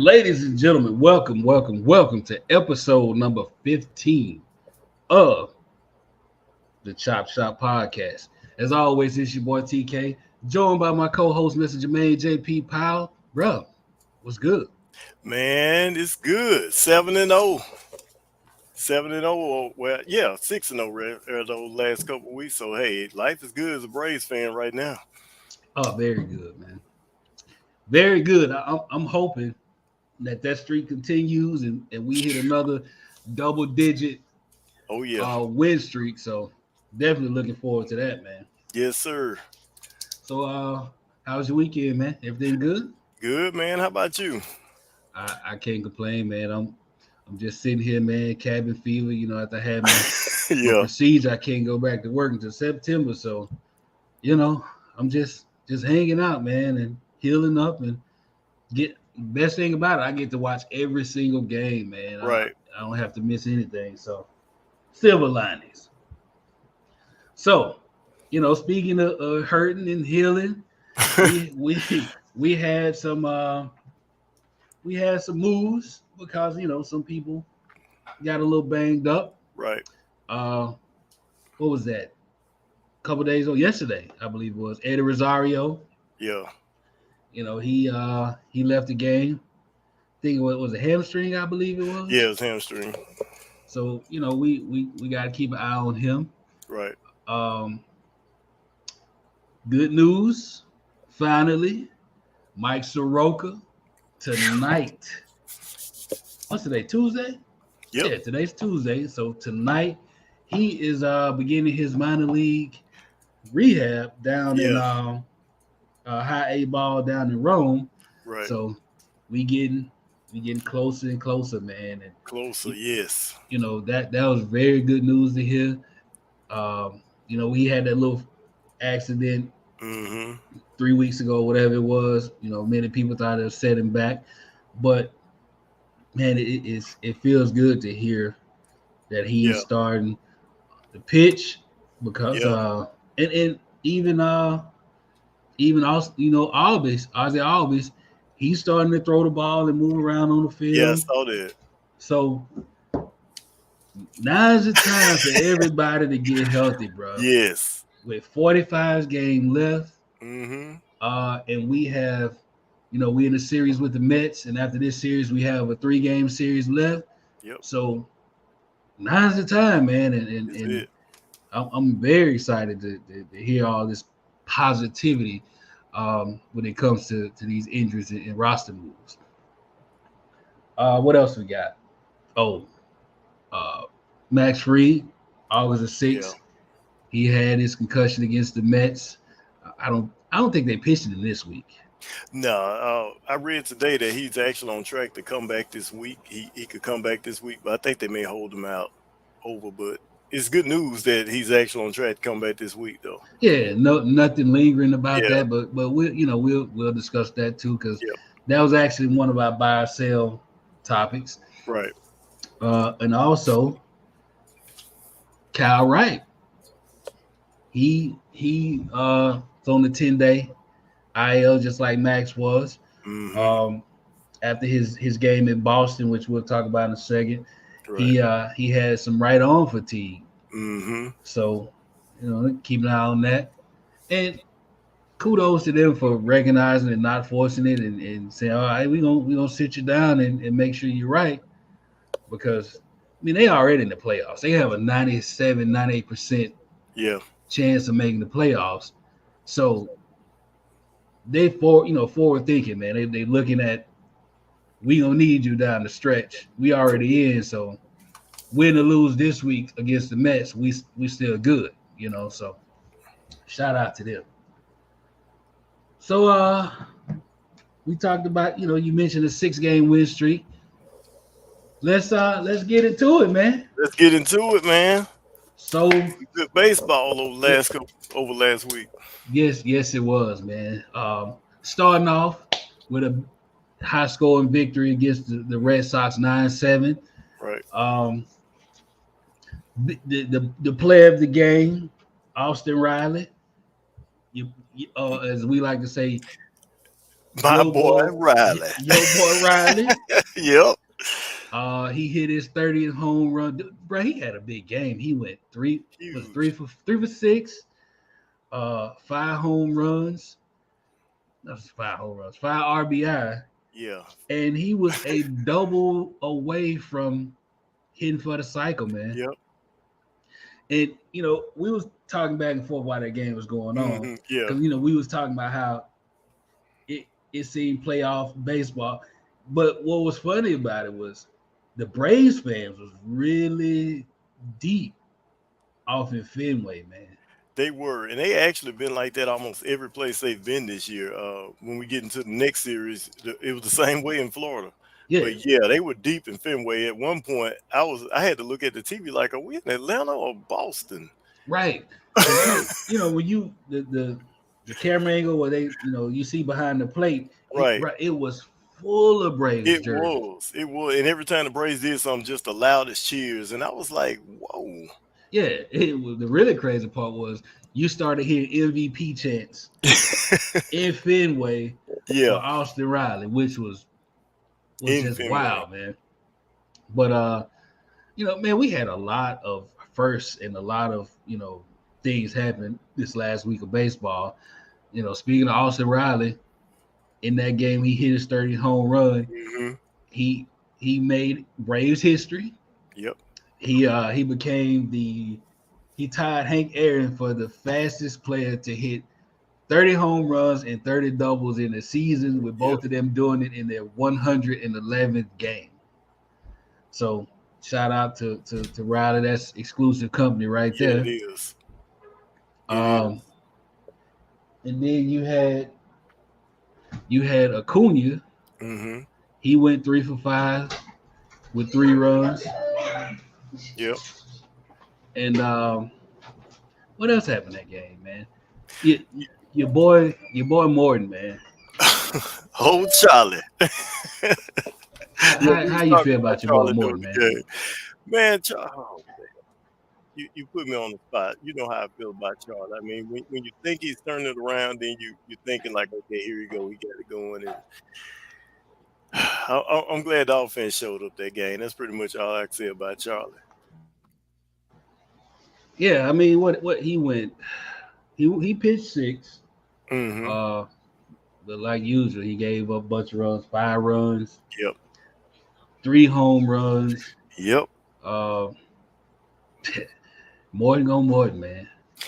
Ladies and gentlemen, welcome to episode number 15 of the Chop Shop Podcast. As always, it's your boy TK, joined by my co-host, Mr. Jermaine JP Powell. Bro, what's good? Man, it's good. 7-0. 7-0. Well, yeah, 6-0 those last couple of weeks. So hey, life is good as a Braves fan right now. Oh, very good, man. Very good. I'm hoping that streak continues and we hit another double-digit win streak. So definitely looking forward to that, man. Yes, sir. So how's your weekend, man? Everything good? Good, man. How about you? I can't complain, man. I'm just sitting here, man, cabin fever. You know, after I had my procedure, I can't go back to work until September. So, you know, I'm just hanging out, man, and healing up and best thing about it, I get to watch every single game, man. Right. I don't have to miss anything. So, silver linings. So, you know, speaking of hurting and healing, we had some moves because, you know, some people got a little banged up. Right. What was that? A couple days ago, yesterday, I believe it was Eddie Rosario. Yeah. You know, he left the game. I think it was a hamstring, I believe it was. Yeah, it was hamstring. So, you know, we got to keep an eye on him. Right. Good news, finally, Mike Soroka tonight. What's today? Tuesday? Yep. Yeah, today's Tuesday. So tonight he is beginning his minor league rehab down in high A ball down in Rome. Right. So we getting closer and closer, man. And closer, yes. You know, that was very good news to hear. You know, we had that little accident 3 weeks ago, whatever it was. You know, many people thought it set him back, but man, it feels good to hear that he's starting to pitch because and even also, you know, Ozzy Albies, he's starting to throw the ball and move around on the field. Yeah, I saw that. So now's the time for everybody to get healthy, bro. Yes. With 45 games left, and we have, you know, we're in a series with the Mets, and after this series, we have a 3-game series left. Yep. So now's the time, man, and I'm very excited to hear all this positivity when it comes to these injuries and roster moves. What else we got? Max Fried, August the 6th. Yeah. He had his concussion against the Mets. I don't think they pitched him this week. No, I read today that he's actually on track to come back this week. He could come back this week, but I think they may hold him out over. But it's good news that he's actually on track to come back this week, though. Yeah, nothing lingering about that, but we'll discuss that too because that was actually one of our buy or sell topics. Right. And also Kyle Wright. He on the 10-day IL just like Max was. After his game in Boston, which we'll talk about in a second, he had some right arm fatigue. So, you know, keep an eye on that. And kudos to them for recognizing and not forcing it and saying, all right, we're gonna sit you down and make sure you're right. Because I mean, they already in the playoffs. They have a 98% chance of making the playoffs. So they forward thinking, man. They looking at, we gonna need you down the stretch. We already in, so win or lose this week against the Mets, we still good, you know. So shout out to them. So we talked about, you know, you mentioned a 6-game win streak. Let's get into it, man. Let's get into it, man. So good baseball over last week. Yes, it was, man. Starting off with a high-scoring victory against the Red Sox, 9-7. Right. The player of the game, Austin Riley. As we like to say, My boy Riley. Your boy Riley. Yep. He hit his 30th home run. Bro, he had a big game. He went three for six, 5 home runs. That's 5 home runs, 5 RBI. Yeah. And he was a double away from hitting for the cycle, man. Yep. And we was talking back and forth while that game was going on. Yeah. Because we was talking about how it seemed playoff baseball. But what was funny about it was the Braves fans was really deep off in Fenway, man. They were, and they actually been like that almost every place they've been this year. When we get into the next series, it was the same way in Florida. Yeah. But yeah, they were deep in Fenway. At one point, I had to look at the TV like, are we in Atlanta or Boston? Right. When you the camera angle where they you see behind the plate, right? It was full of Braves. It was, and every time the Braves did something, just the loudest cheers, and I was like, whoa. Yeah, the really crazy part was you started hearing MVP chants in Fenway for Austin Riley, which was just Fenway. Wild, man. But man, we had a lot of firsts and a lot of things happen this last week of baseball. Speaking of Austin Riley, in that game he hit his 30th home run. Mm-hmm. He made Braves history. Yep. He became he tied Hank Aaron for the fastest player to hit 30 home runs and 30 doubles in a season, with both of them doing it in their 111th game. So shout out to Riley. That's exclusive company right there. It is. And then you had Acuna. Mm-hmm. He went 3 for 5 with 3 runs. Yep. And what else happened that game, man? Your boy Morton, man. Oh, Charlie. How you feel about your boy Morton, man? Man, Charlie, you put me on the spot. You know how I feel about Charlie. I mean, when you think he's turning it around, then you're thinking like, okay, here we go. We got it going. And I'm glad the offense showed up that game. That's pretty much all I can say about Charlie. Yeah, I mean, what he went, he pitched 6. Mm-hmm. But like usual, he gave up a bunch of runs, 5 runs. Yep. 3 home runs. Yep. Morton, man.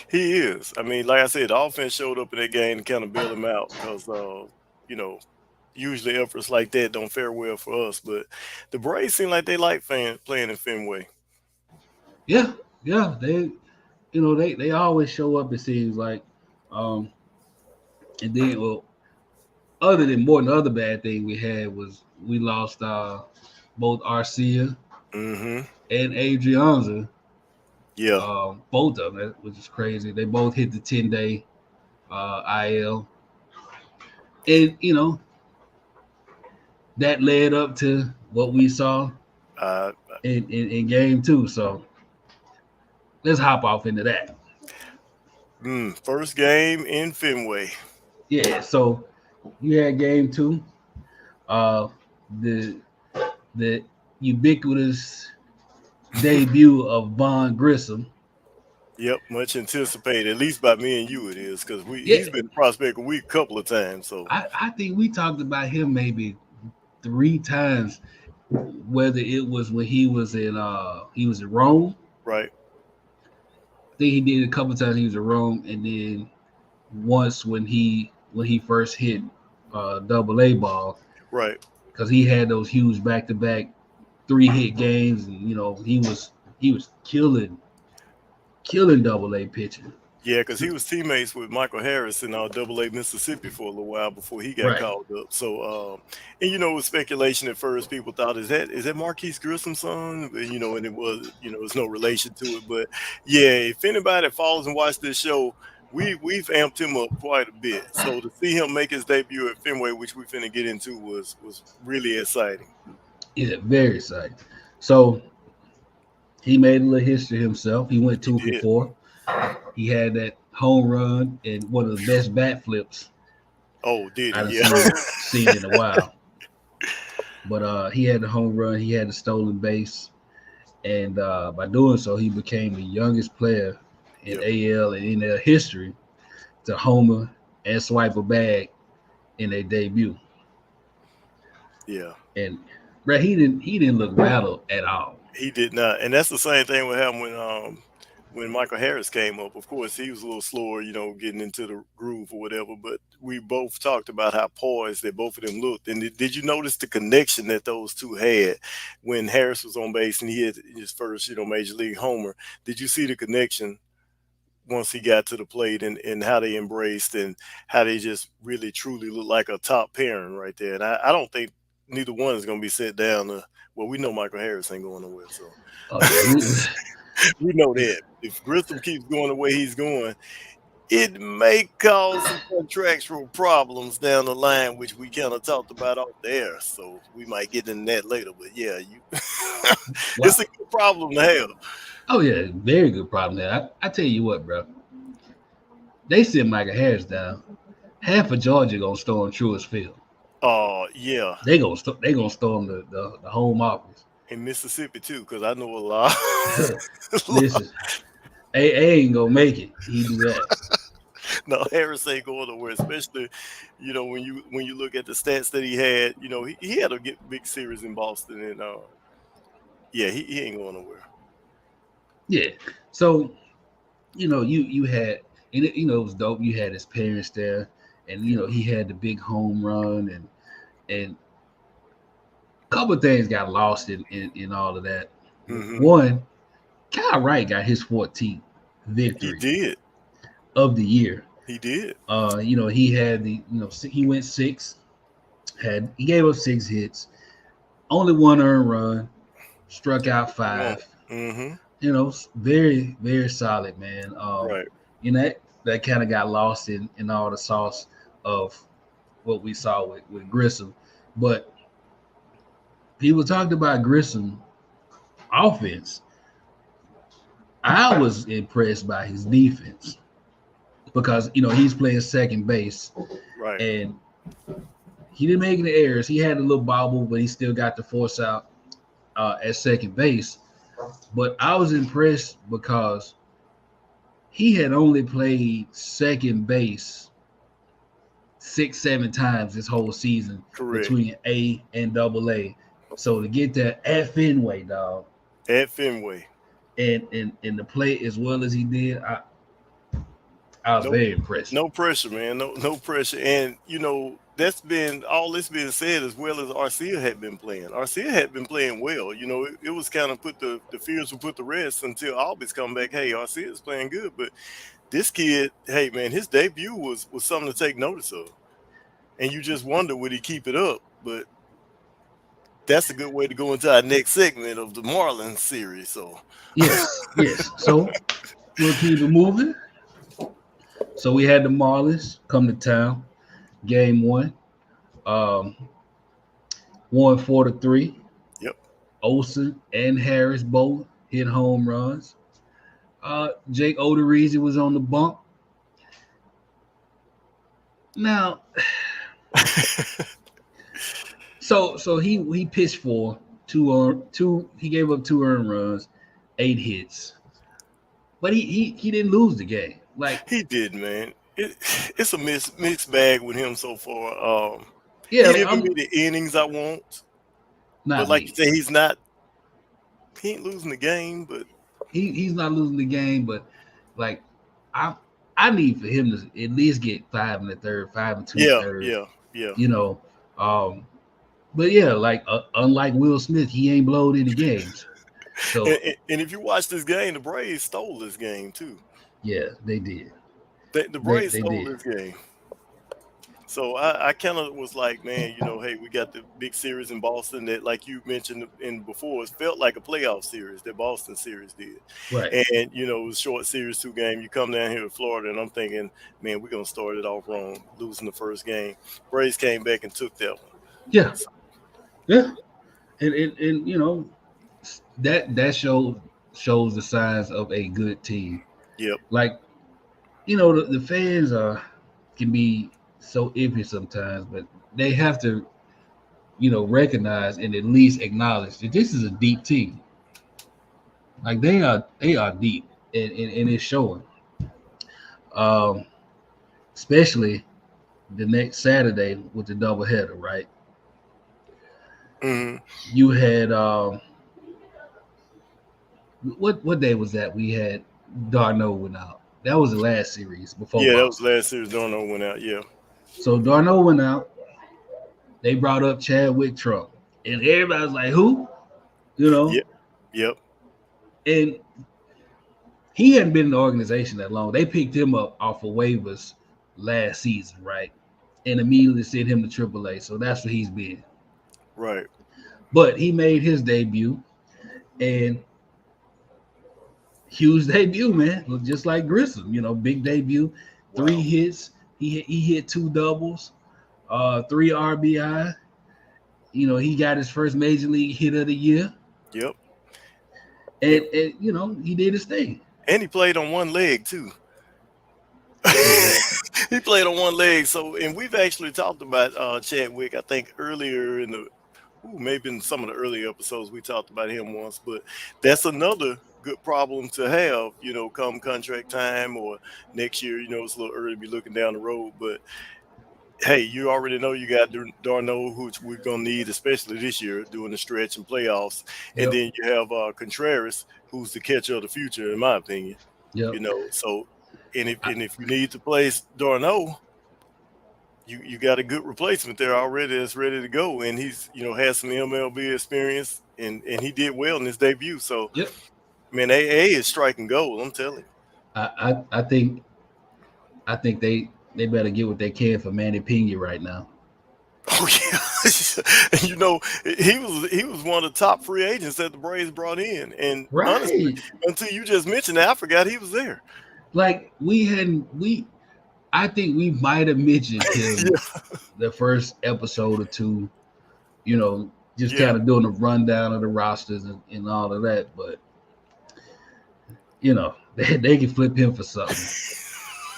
He is. I mean, like I said, the offense showed up in that game to kind of bail him out because, usually efforts like that don't fare well for us. But the Braves seem like they like playing in Fenway. Yeah. They always show up, it seems like. And then, other than Morton, the other bad thing we had was we lost both Arcia and Adrianza. Yeah. Both of them, which is crazy. They both hit the 10-day IL. And, that led up to what we saw in game 2. So let's hop off into that. First game in Fenway. Yeah, so you had game 2. The ubiquitous debut of Vaughn Grissom. Yep, much anticipated, at least by me and you it is, because he's been prospect a week a couple of times. So I think we talked about him maybe 3 times, whether it was when he was in Rome. Right. I think he did a couple of times he was in Rome, and then once when he first hit AA ball. Right. Because he had those huge back-to-back 3-hit games, and he was killing AA pitching. Yeah, because he was teammates with Michael Harris in AA Mississippi for a little while before he got called up. So, with speculation at first, people thought, is that Marquise Grissom's son? And it was, there's no relation to it. But yeah, if anybody follows and watches this show, we've amped him up quite a bit. So to see him make his debut at Fenway, which we finna get into, was really exciting. Yeah, very exciting. So he made a little history himself. He went 2 for 4. He had that home run and one of the best bat flips Oh, did I done he? Yeah. seen it in a while. But he had the home run, he had the stolen base, and by doing so, he became the youngest player in Yep. AL and NL history to homer and swipe a bag in their debut. Yeah. And bro, he didn't look rattled at all. He did not, and that's the same thing with him when Michael Harris came up. Of course, he was a little slower, getting into the groove or whatever. But we both talked about how poised that both of them looked. And did you notice the connection that those two had when Harris was on base and he had his first, major league homer? Did you see the connection once he got to the plate and how they embraced and how they just really truly looked like a top pairing right there? And I don't think neither one is going to be set down. Well, we know Michael Harris ain't going nowhere, so Oh yeah, we know that. If Grissom keeps going the way he's going, it may cause some contractual problems down the line, which we kind of talked about off there. So we might get into that later. But yeah, it's a good problem to have. Oh yeah, very good problem there. I tell you what, bro. They sent Michael Harris down. Half of Georgia gonna storm Truist Field. Yeah. They gonna storm the home office In Mississippi too, because I know a lot. Listen, A ain't gonna make it. He do that. No, Harris ain't going nowhere, especially, when you look at the stats that he had, he had a big series in Boston, and yeah, he ain't going nowhere. Yeah. So, you had, and it was dope. You had his parents there, and he had the big home run, and a couple of things got lost in all of that. Mm-hmm. One, Kyle Wright got his 14th victory. He did. Of the year. He did. He had he went six. He gave up 6 hits, only 1 earned run, struck out 5. Mm-hmm. Very, very solid, man. Right. That kind of got lost in all the sauce of what we saw with Grissom. But people talked about Grissom offense. I was impressed by his defense because he's playing second base, right, and he didn't make any errors. He had a little bobble, but he still got the force out at second base. But I was impressed because he had only played second base 6-7 times this whole season. Correct. Between A and AA. So to get that at Fenway, dog. At Fenway. And the play as well as he did, I was very impressed. No pressure, man. No pressure. And that's been all this being said as well as Arcia had been playing. Arcia had been playing well. It was kind of put the fears were put to rest until Albie's come back. Hey, Arcia is playing good, but this kid, hey man, his debut was something to take notice of. And you just wonder, would he keep it up? But that's a good way to go into our next segment of the Marlins series. So yes. So we'll keep it moving. So we had the Marlins come to town, game 1, won 4-3. Yep. Olsen and Harris both hit home runs. Jake Odorizzi was on the bump. Now, so he pitched for two. He gave up 2 earned runs, 8 hits, but he didn't lose the game. Like he did, man. It's a mixed bag with him so far. Yeah, he didn't give me the innings I want. But like you say, he ain't losing the game, but he's not losing the game. But like I need for him to at least get 5 in the third, 5 and 2 thirds. Yeah. But yeah, like unlike Will Smith, he ain't blowed any games. So and if you watch this game, the Braves stole this game too. Yeah, they did. The Braves stole this game. So I kind of was like, man, hey, we got the big series in Boston that, like you mentioned before, it felt like a playoff series that Boston series did. Right. And, it was a short series, 2 games. You come down here to Florida, and I'm thinking, man, we're going to start it off wrong, losing the first game. Braves came back and took that one. Yeah. Yeah. And that shows the signs of a good team. Yep. Like, the fans can be so iffy sometimes, but they have to, recognize and at least acknowledge that this is a deep team. Like they are deep, and it's showing. Um, Especially the next Saturday with the doubleheader, right? Mm-hmm. You had what day was that? We had Darno went out. That was the last series before Yeah, that was Boston. last series. Darno went out. Yeah. So Darno went out. They brought up Chadwick Trump, and everybody was like, "Who?" You know, Yep. Yep. and he hadn't been in the organization that long. They picked him up off of waivers last season, right? And immediately sent him to AAA. So that's what he's been. Right. But he made his debut, and huge debut, man. Looked just like Grissom, big debut, Wow. 3 hits. He hit 2 doubles, 3 RBI. He got his first major league hit of the year, Yep. and he did his thing. And he played on one leg too. Exactly. He played on one leg. So, and we've actually talked about Chadwick. I think earlier in the, maybe in some of the early episodes we talked about him once. But that's another good problem to have. Come contract time or next year. It's a little early to be looking down the road, but hey, you already know you got Darno, which we're gonna need, especially this year, doing the stretch and playoffs, and Yep. then you have Contreras, who's the catcher of the future, in my opinion. Yep. So and if you need to place Darno, you got a good replacement there already that's ready to go, and he's has some MLB experience, and he did well in his debut. So, Yep. man, AA is striking gold. I'm telling you. I think they better get what they can for Manny Pena right now. Oh yeah, he was one of the top free agents that the Braves brought in, and honestly, Right. until you just mentioned that, I forgot he was there. Like I think we might have mentioned him Yeah, the first episode or two, just yeah, kind of doing a rundown of the rosters and all of that. But they can flip him for something.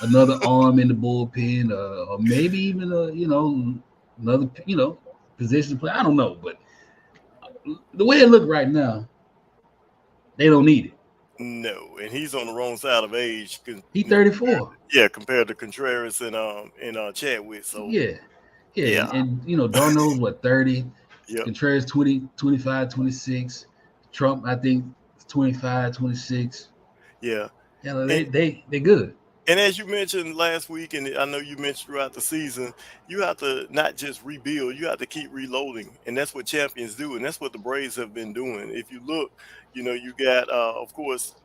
Another arm in the bullpen, or maybe even another position play. I don't know, but the way it look right now, they don't need it. no, and he's on the wrong side of age. He 34. Yeah, compared to Contreras and Chadwick. So Yeah, yeah, yeah, and Darnold's what 30, yep, Contreras 20, 25, 26. Trump I think 25, 26. yeah. Yeah, And they good. And as you mentioned last week, and I know you mentioned throughout the season, you have to not just rebuild, you have to keep reloading. And that's what champions do. And that's what the Braves have been doing. If you look, you got, of course,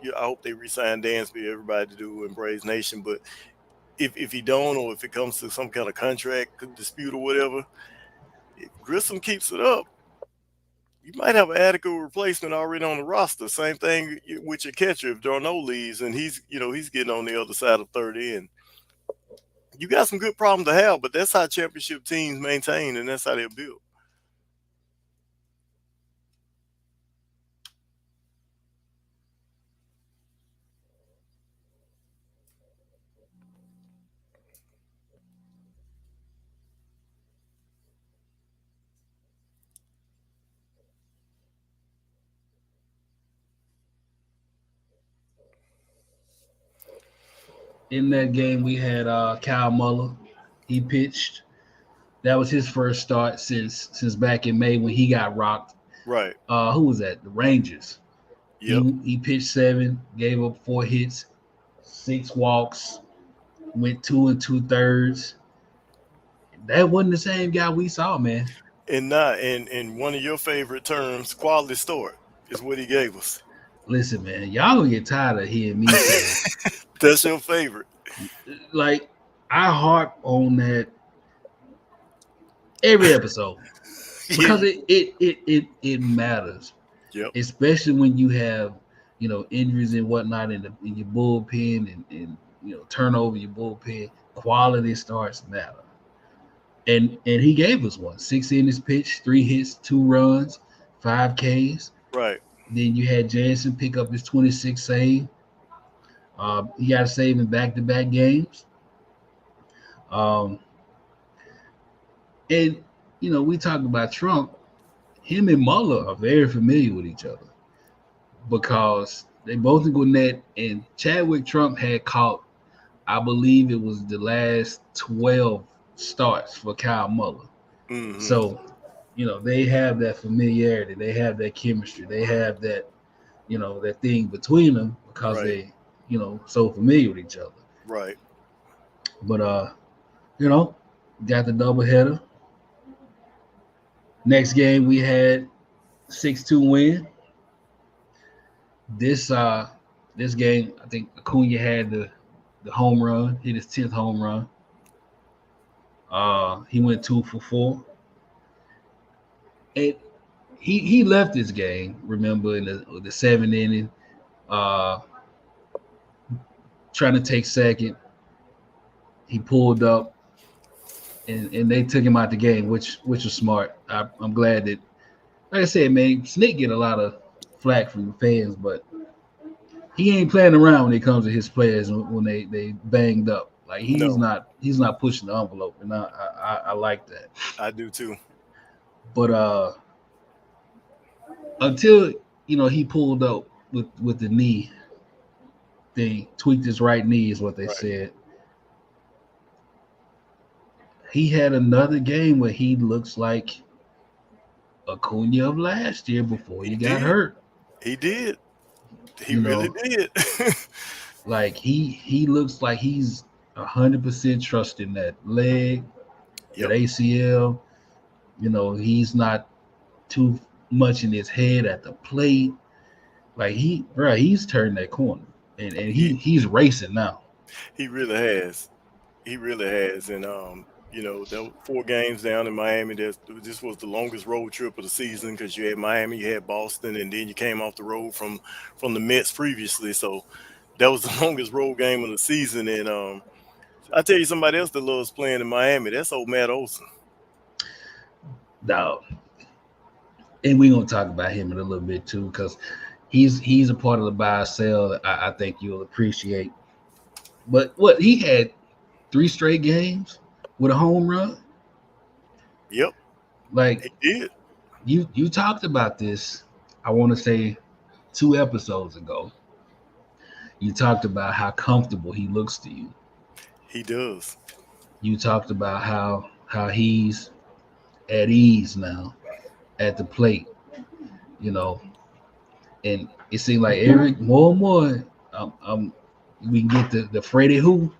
I hope they resign Dansby, everybody do in Braves Nation. But if he don't, or if it comes to some kind of contract dispute or whatever, if Grissom keeps it up, you might have an adequate replacement already on the roster. Same thing with your catcher if Darno leaves and he's getting on the other side of 30, and you got some good problems to have, but that's how championship teams maintain, and that's how they're built. In that game, we had Kyle Muller. He pitched. That was his first start since back in May when he got rocked. Right. Who was that? The Rangers. Yep. He pitched 7, gave up 4 hits, 6 walks, went 2 2/3. That wasn't the same guy we saw, man. And not and one of your favorite terms, quality start, is what he gave us. Listen, man, y'all gonna get tired of hearing me say That's your favorite. like I harp on that every episode because it matters, Yep. especially when you have injuries and whatnot in your bullpen and turnover your bullpen. Quality starts matter, and he gave us one 6 innings pitch, 3 hits, 2 runs, 5 Ks. Right. Then you had Jansen pick up his 26th save. He got a save in back-to-back games. And we talked about Trump. Him and Mueller are very familiar with each other because they both in Gwinnett, and Chadwick Trump had caught, I believe it was the last 12 starts for Kyle Mueller. Mm-hmm. So, they have that familiarity, they have that chemistry, they have that, that thing between them because Right. they, so familiar with each other. Right. But got the doubleheader. Next game we had 6-2 win. This game, I think Acuna had the home run, hit his 10th home run. He went 2 for 4. And he left this game, remember, in the 7th inning, trying to take second. He pulled up, and they took him out the game, which was smart. I'm glad that, like I said, man, Snick get a lot of flack from the fans, but he ain't playing around when it comes to his players when they banged up. Like he's No, not pushing the envelope, and I like that. I do too. But until he pulled up with the knee thing, tweaked his right knee is what they Right. said. He had another game where he looks like Acuna of last year before he got did. hurt. He did. He You really know, did. like he looks like he's 100% trusting that leg, that Yep. ACL. He's not too much in his head at the plate. Like he's turned that corner, and He he's racing now. he really has. He really has. And there were 4 games down in Miami. This was the longest road trip of the season because you had Miami, you had Boston, and then you came off the road from the Mets previously. So that was the longest road game of the season. And I tell you, somebody else that loves playing in Miami. That's old Matt Olson. Now, and we're gonna talk about him in a little bit too, because he's a part of the buy sell that I think you'll appreciate. But what he had 3 straight games with a home run. Yep, Like he did. you talked about this, I want to say 2 episodes ago. You talked about how comfortable he looks to you. He does. You talked about how he's at ease now at the plate, you know, and it seemed like every more and more, we can get the Freddie who.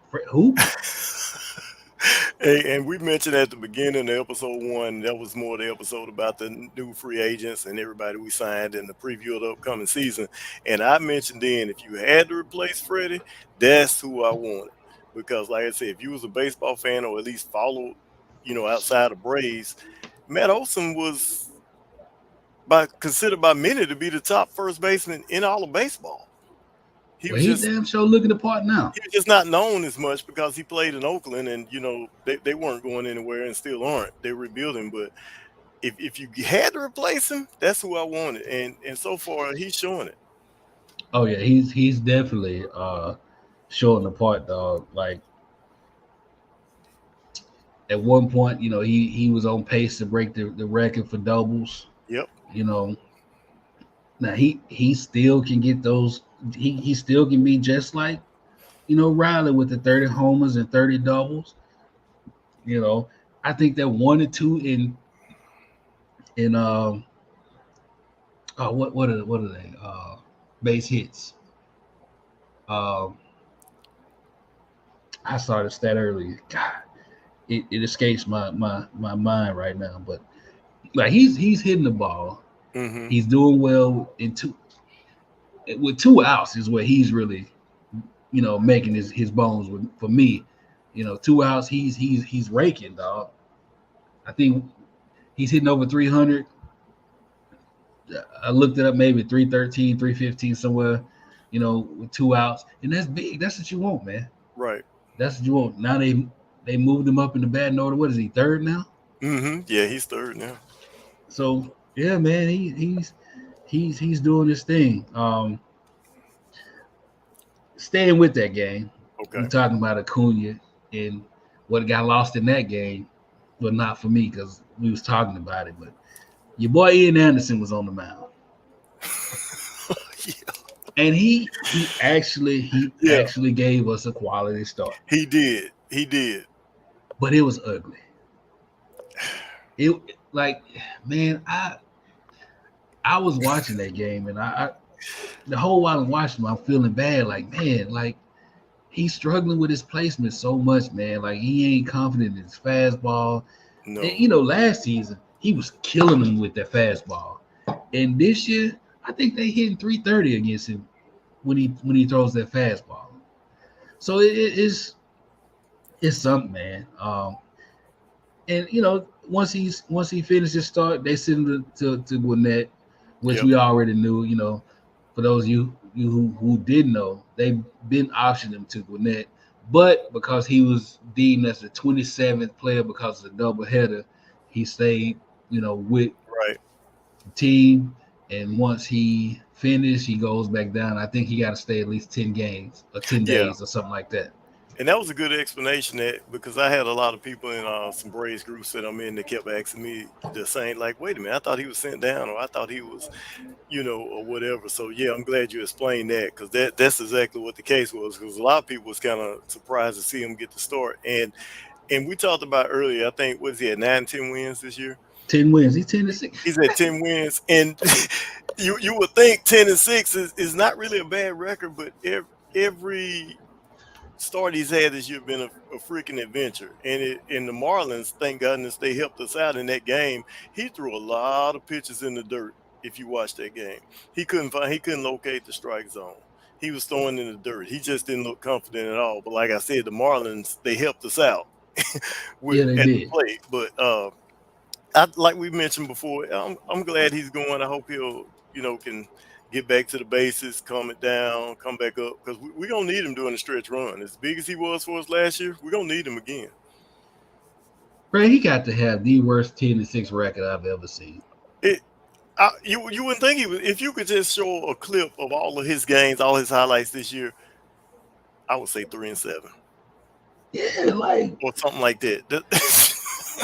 Hey, and we mentioned at the beginning of episode 1, that was more the episode about the new free agents and everybody we signed in the preview of the upcoming season. And I mentioned then, if you had to replace Freddie, that's who I wanted. Because, like I said, if you was a baseball fan or at least followed, outside of Braves, Matt Olson was considered by many to be the top first baseman in all of baseball. He Well, was he just damn sure looking the part now. he was just not known as much because he played in Oakland, and they weren't going anywhere and still aren't. They're rebuilding, but if you had to replace him, that's who I wanted, and so far he's showing it. Oh yeah, he's definitely showing the part, dog. Like at one point, he was on pace to break the record for doubles. Yep. You know, now he still can get those. He still can be just like Riley with the 30 homers and 30 doubles. I think that 1 or 2 in what are they base hits. Um, I saw the stat earlier. God, it escapes my mind right now. But like he's hitting the ball. Mm-hmm. He's doing well with 2 outs is where he's really making his bones for me. 2 outs, he's raking, dog. I think he's hitting over 300. I looked it up, maybe 313, 315 somewhere, with 2 outs. And that's big. That's what you want, man. Right. That's what you want. Now they moved him up in the batting order. What is he, 3rd now? Mm-hmm. Yeah, he's 3rd now. So yeah, man, he's doing his thing. Staying with that game, Okay. we're talking about Acuna and what got lost in that game. Well, not for me because we was talking about it, but your boy Ian Anderson was on the mound, Yeah. and he Yeah, actually gave us a quality start, he did. He did. but it was ugly. It like, man, I was watching that game, and I the whole while I'm watching him, I'm feeling bad. Like, man, like he's struggling with his placement so much, man. Like he ain't confident in his fastball. And, No. last season he was killing them with that fastball, and this year I think they hitting 330 against him when he throws that fastball. So it's something, man. And once he finished his start, they send him to Gwinnett, which Yep. we already knew. For those of you who didn't know, they've been optioning him to Gwinnett, but because he was deemed as the 27th player because of the doubleheader, he stayed, with Right. the team. And once he finished, he goes back down. I think he got to stay at least 10 games or 10 Yeah. days or something like that. And that was a good explanation because I had a lot of people in some Braves groups that I'm in that kept asking me the same, like, wait a minute, I thought he was sent down or I thought he was, or whatever. So yeah, I'm glad you explained that because that's exactly what the case was. Because a lot of people was kind of surprised to see him get the start. And we talked about earlier, I think, what is he at 9-10 wins this year? 10 wins. He's 10-6. He's at 10 wins. And you would think 10-6 is not really a bad record, but every start he's had this year been a freaking adventure. And in the Marlins, thank goodness they helped us out in that game. He threw a lot of pitches in the dirt. If you watch that game, he couldn't locate the strike zone. He was throwing in the dirt. He just didn't look confident at all. But like I said, the Marlins, they helped us out Yeah, they at the did. plate. But like we mentioned before, I'm glad he's going. I hope he'll can get back to the bases, calm it down, come back up because we're gonna need him during the stretch run. As big as he was for us last year, we're gonna need him again. Bro, he got to have the worst 10-6 record I've ever seen. You wouldn't think he would. If you could just show a clip of all of his games, all his highlights this year, I would say 3-7 Yeah, or something like that.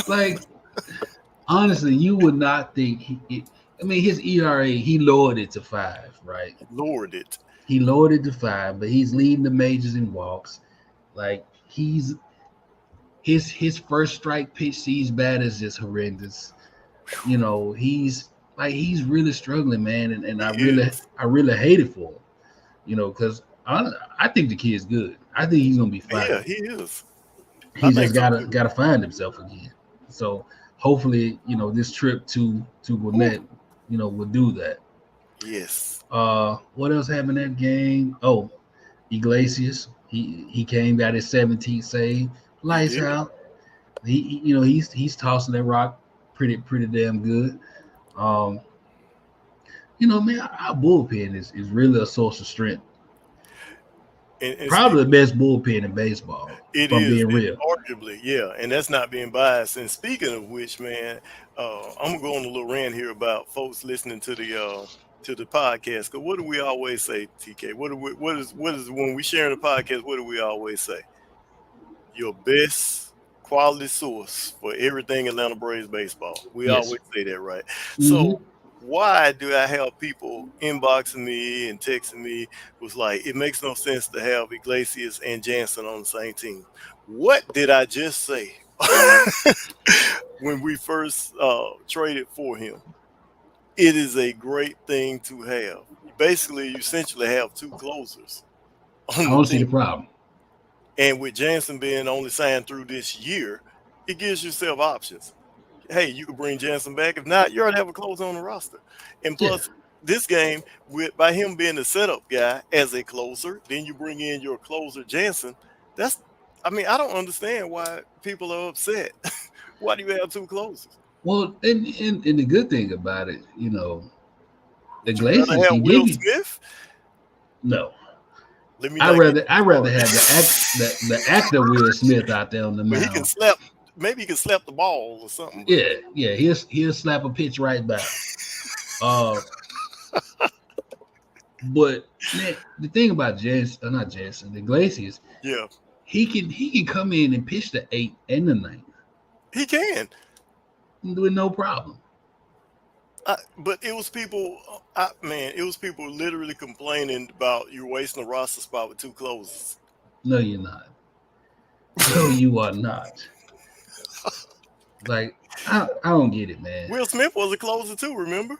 like honestly, you would not think his ERA, he lowered it to 5, right? Lord, it. He lowered it to 5, but he's leading the majors in walks. Like his first strike pitch sees bad is just horrendous. He's really struggling, man, and I really hate it for him. Because I think the kid's good. I think he's gonna be fine. Yeah, he is. He's just gotta find himself again. So hopefully, this trip to Gwinnett, will do that. Yes. What else happened in that game? Oh, Iglesias. He came, got his 17th save. Lights out. He's tossing that rock pretty damn good. Man, our bullpen is really a source of strength. And probably the best bullpen in baseball. It if I'm is being real. Arguably, yeah, and that's not being biased. And speaking of which, man, I'm gonna go on a little rant here about folks listening to the podcast. Because what do we always say, TK? What is when we share the podcast? What do we always say? Your best quality source for everything Atlanta Braves baseball. We always say that, right? Mm-hmm. So why do I have people inboxing me and texting me was like, it makes no sense to have Iglesias and Jansen on the same team? What did I just say when we first traded for him? It is a great thing to have. Basically, you essentially have two closers. I don't see the problem. And with Jansen being only signed through this year, it gives yourself options. Hey, you can bring Jansen back. If not, you already have a closer on the roster. And plus, this game, by him being the setup guy as a closer, then you bring in your closer, Jansen. I don't understand why people are upset. Why do you have two closers? Well, and the good thing about it, Iglesias can give you Smith? No. I'd rather have the actor Will Smith out there on the mound. He can slap. Maybe he can slap the ball or something. Yeah. He'll slap a pitch right back. But man, the thing about Iglesias, yeah, he can come in and pitch the 8th and the 9th. He can. with no problem. But it was people, it was people literally complaining about you wasting a roster spot with 2 closers. No, you're not. No, you are not. Like, I don't get it, man. Will Smith was a closer too, remember?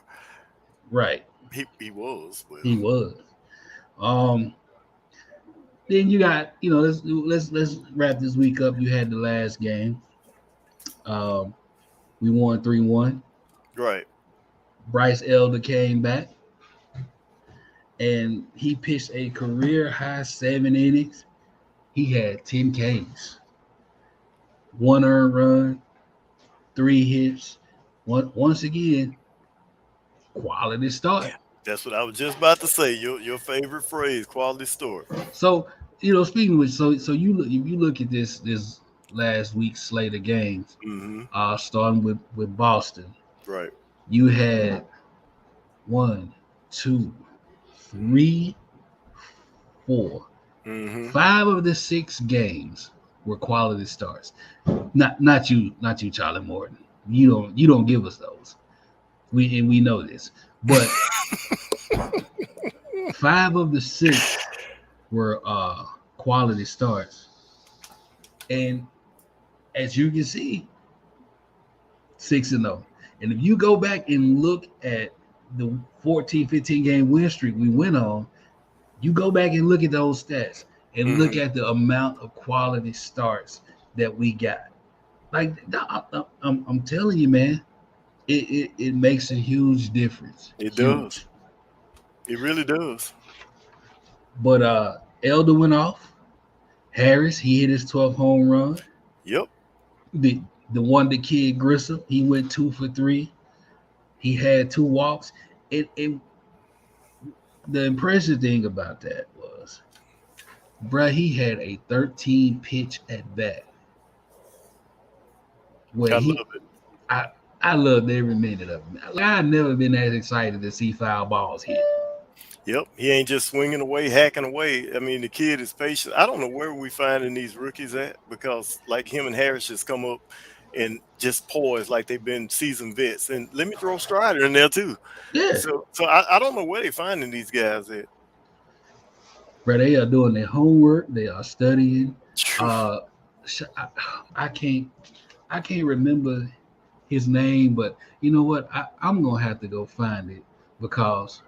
Right. He was. Well, He was. Then you got, let's wrap this week up. You had the last game. We won 3-1. right. Bryce Elder came back and he pitched a career high 7 innings. He had 10 Ks, 1 earned run, 3 hits. Once again, quality start. That's what I was just about to say. Your favorite phrase, quality start. So, speaking of which, so if you look at this last week's slate of games, starting with Boston, right? You had 1, 2, 3, 4, 5 of the 6 games were quality starts. Not you, Charlie Morton. You don't give us those. We know this, but 5 of the 6 were quality starts, and as you can see, 6-0. And if you go back and look at the 14-15 game win streak we went on, you go back and look at those stats and look at the amount of quality starts that we got. Like, I'm telling you, man, it makes a huge difference. It does. It really does. But Elder went off. Harris, he hit his 12th home run. Yep. The one, the kid Grissom, he went 2 for 3. He had 2 walks. The impressive thing about that was, bruh, he had a 13 pitch at bat. I love it. I loved every minute of it. I've never been as excited to see foul balls hit. Yep, he ain't just swinging away, hacking away. I mean, the kid is patient. I don't know where we finding these rookies at, because like him and Harris just come up and just poise like they've been seasoned vets. And let me throw Strider in there too. Yeah. So I don't know where they finding these guys at. Bro, they are doing their homework. They are studying. I can't remember his name, but you know what? I'm gonna have to go find it, because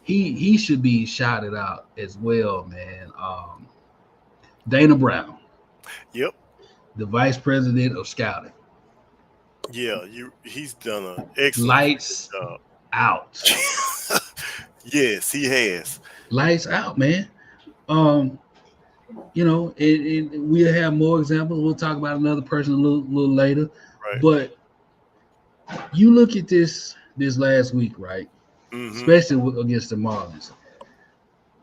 he should be shouted out as well, man. Dana Brown. Yep. The vice president of scouting. Yeah, he's done an excellent Lights job. Out. Yes, he has. Lights out, man. And we'll have more examples. We'll talk about another person a little later. Right. But you look at this last week, right? Especially against the Marlins.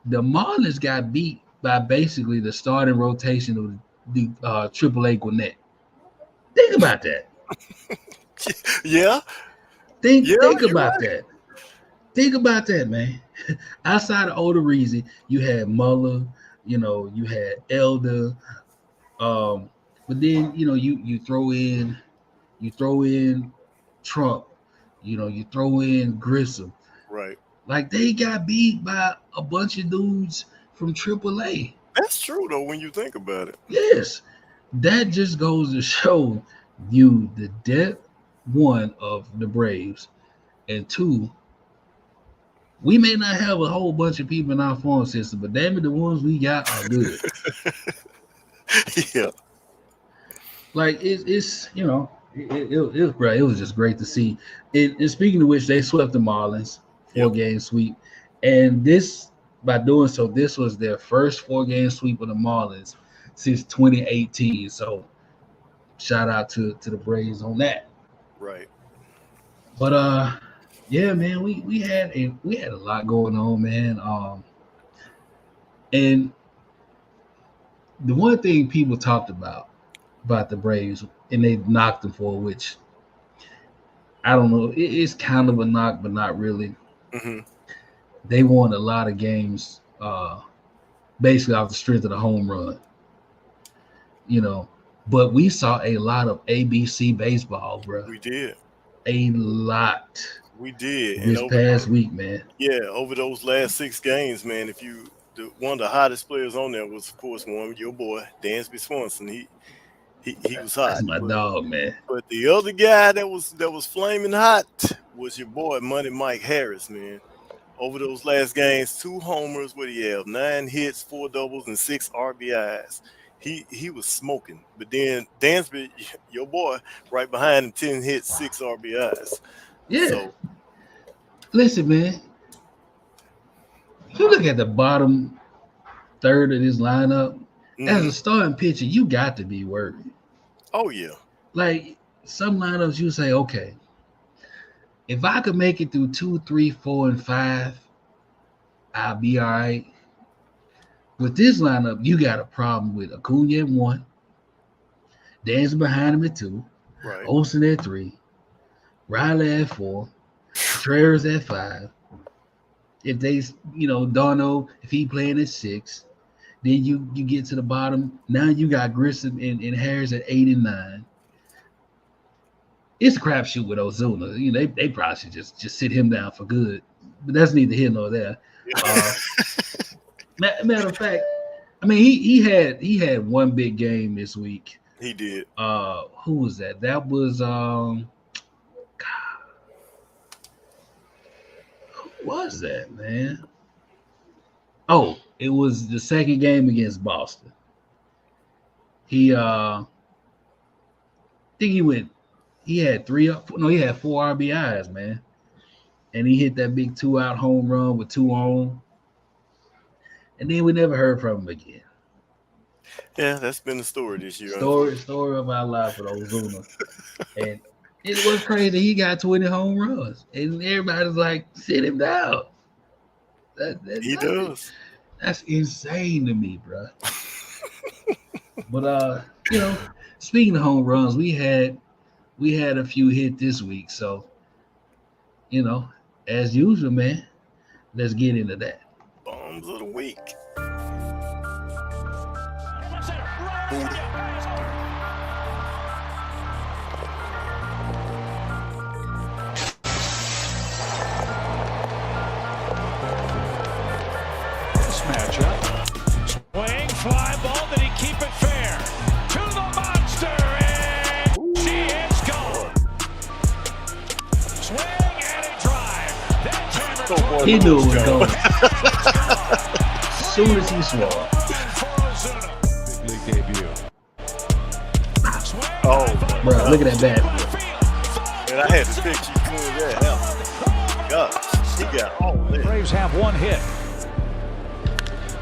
The Marlins got beat by basically the starting rotation of the AAA Gwinnett. Think about that. Yeah. Think about that. Think about that, man. Outside of Odorizzi, you had Muller, you had Elder, but then you throw in Trump, you throw in Grissom. Right. Like, they got beat by a bunch of dudes from AAA. That's true, though, when you think about it. Yes. That just goes to show you the depth, 1, of the Braves, and 2, we may not have a whole bunch of people in our farm system, but damn it, the ones we got are good. Yeah. Like, it was just great to see. And speaking of which, they swept the Marlins, 4-game sweep. And by doing so, this was their first 4-game sweep of the Marlins since 2018. So shout out to the Braves on that. Right. But yeah, man, we had a lot going on, man. And the one thing people talked about the Braves, and they knocked them for, which I don't know, it's kind of a knock, but not really. They won a lot of games basically off the strength of the home run. But we saw a lot of ABC baseball, bro. We did. A lot We did. And this past week, man. over those last 6 games, man, one of the hottest players on there was, of course, your boy, Dansby Swanson. He was hot. That's my dog, man. But the other guy that was flaming hot was your boy, Money Mike Harris, man. Over those last games, 2 homers. What do you have? 9 hits, 4 doubles, and 6 RBIs. He was smoking. But then Dansby, your boy, right behind him, 10 hits, 6 RBIs. Yeah. So, listen, man. If you look at the bottom third of this lineup, as a starting pitcher, you got to be worried. Oh, yeah. Like, some lineups, you say, okay, if I could make it through 2, 3, 4, and 5, I'll be all right. With this lineup, you got a problem with Acuna at 1, Dansby behind him at 2, right. Olsen at 3, Riley at 4, Contreras at 5. If they, Darno, if he playing at 6, then you get to the bottom. Now you got Grissom and Harris at 8 and 9. It's a crapshoot with Ozuna. They probably should just sit him down for good. But that's neither here nor there. Matter of fact, I mean he had one big game this week. He did. Who was that? That was God. Who was that, man? Oh, it was the second game against Boston. He I think he had 4 RBIs, man. And he hit that big 2-out home run with 2 on. And then we never heard from him again. Yeah, that's been the story this year. Story of our life with Ozuna. And it was crazy. He got 20 home runs. And everybody's like, sit him down. He does. That's insane to me, bro. But speaking of home runs, we had a few hit this week. So, as usual, man, let's get into that. Bombs of the week. Matchup. Swing, fly ball. Did he keep it fair? To the monster, and she is gone. Swing and a drive. That's hammered. He knew it was going. As soon as he swung. Big league debut. Oh, bro, look at that bat. Man, I had to fix you doing that. Oh, gosh, he got all this. Braves have 1 hit.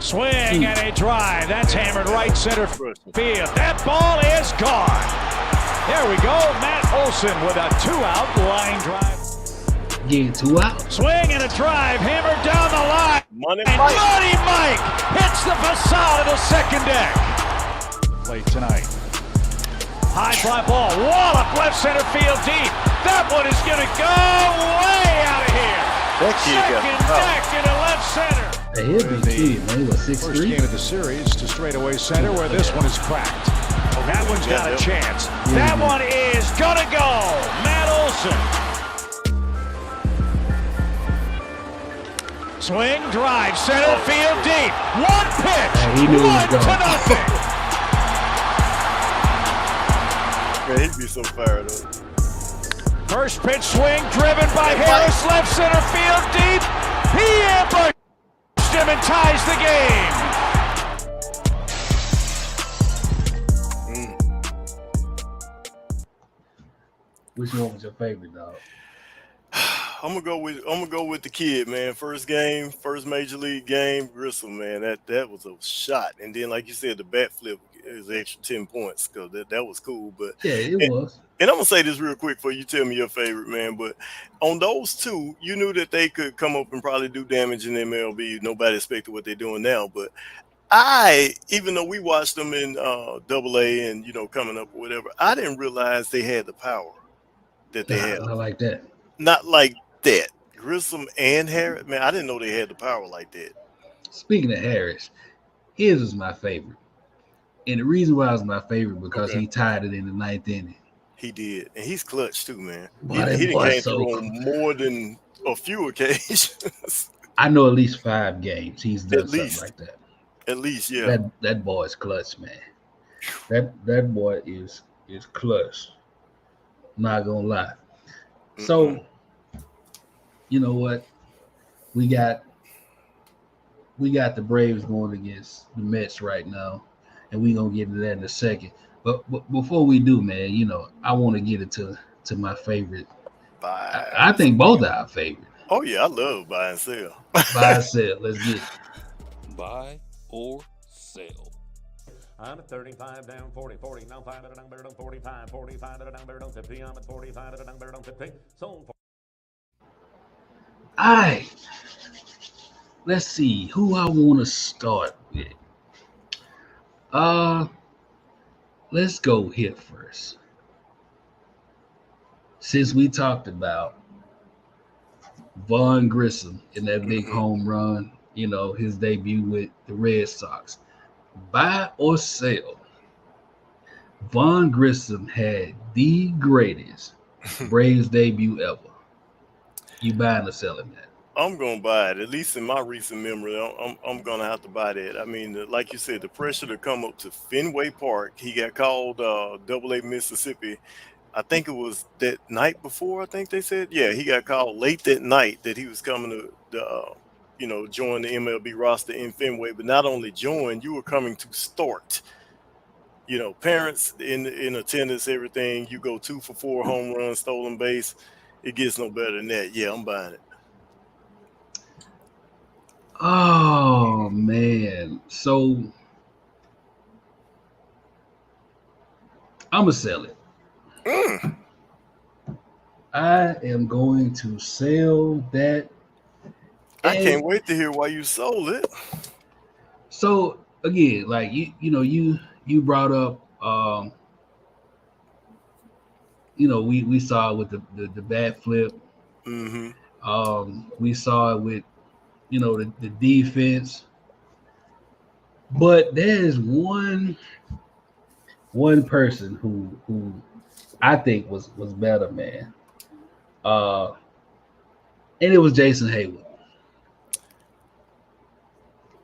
Swing and a drive. That's hammered right center field. That ball is gone. There we go. Matt Olson with a 2-out line drive. Getting 2 out. Swing and a drive. Hammered down the line. Money Mike hits the facade of the second deck. Late tonight. High fly ball. Wallop left center field deep. That one is going to go way out of here. Second deck into left center. Hey, he'll be key, man. He was 6'3". First game of the series to straightaway center where this one is cracked. That one's got a chance. That one is gonna go. Matt Olson. Swing, drive, center field deep. 1 pitch. He knew he was 1 to gone. nothing. Man, he'd be so fired up. First pitch swing driven by Harris, left center field deep. He ambushed him and ties the game. Which one was your favorite, dog? I'm gonna go with the kid, man. First game, first major league game, Grissom, man. That was a shot. And then, like you said, the bat flip is extra 10 points because that was cool. But yeah, it was. And I'm gonna say this real quick before you tell me your favorite, man. But on those 2, you knew that they could come up and probably do damage in MLB. Nobody expected what they're doing now. But even though we watched them in AA and coming up or whatever, I didn't realize they had the power that they had. Not like that. Not like that. Grissom and Harris, man, I didn't know they had the power like that. Speaking of Harris, his was my favorite. And the reason why it's my favorite because he tied it in the ninth inning. He did, and he's clutch too, man. Boy, He didn't came through on more than a few occasions. I know at least 5 games he's done At something least. like that. At least, yeah. That boy is clutch, man. That boy is clutch. Not gonna lie. So, you know what? We got the Braves going against the Mets right now, and we're gonna get into that in a second. But before we do, man, you know, I want to get into my favorite. I think both are our favorite. Oh yeah, I love buy and sell. Buy and sell. Let's get it. Buy or sell. I'm at 35 down 40, 40, now 5 at a number, 45, 45 at a number, 50, I'm at 45 at a number, 50, sold. All right. Let's see who I want to start with. Let's go here first. Since we talked about Vaughn Grissom in that big home run, you know, his debut with the Red Sox. Buy or sell? Vaughn Grissom had the greatest Braves debut ever. You buying or selling that? I'm gonna buy it. At least in my recent memory, I'm gonna have to buy that. I mean, like you said, the pressure to come up to Fenway Park. He got called Double-A Mississippi. I think it was that night before. I think they said, yeah, he got called late that night that he was coming to join the MLB roster in Fenway. But not only join, you were coming to start. You know, parents in attendance, everything. You go 2 for 4 home runs, stolen base. It gets no better than that. Yeah, I'm buying it. Oh man. So I'm gonna sell it. I am going to sell that. I can't wait to hear why you sold it. So again, like you brought up we saw it with the bat flip. We saw it with the defense. But there's one person who I think was better, man. And it was Jason Hayward.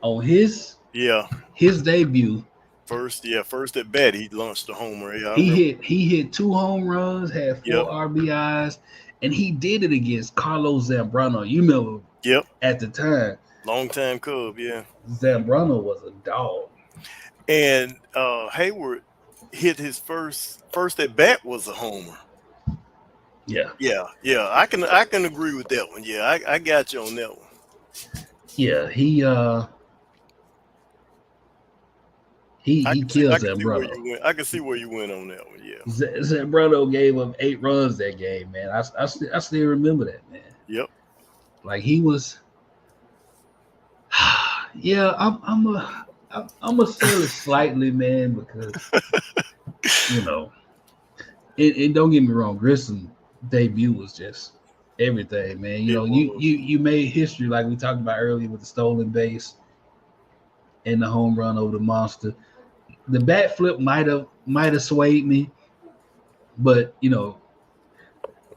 On his debut. First at bat, he launched a homer. Yeah, he hit 2 home runs, had 4 RBIs, and he did it against Carlos Zambrano. You remember? Yep. At the time, long-time Cub. Yeah. Zambrano was a dog. And Hayward hit his first at bat was a homer. Yeah. I can agree with that one. Yeah, I got you on that one. Yeah, he killed Zambrano. I can see where you went on that one. Yeah. Zambrano gave up 8 runs that game, man. I still remember that, man. Yep. Like he was. Yeah, I'm gonna sell it slightly, man, because and don't get me wrong, Grissom debut was just everything, man. You made history like we talked about earlier with the stolen base and the home run over the monster. The bat flip might have swayed me, but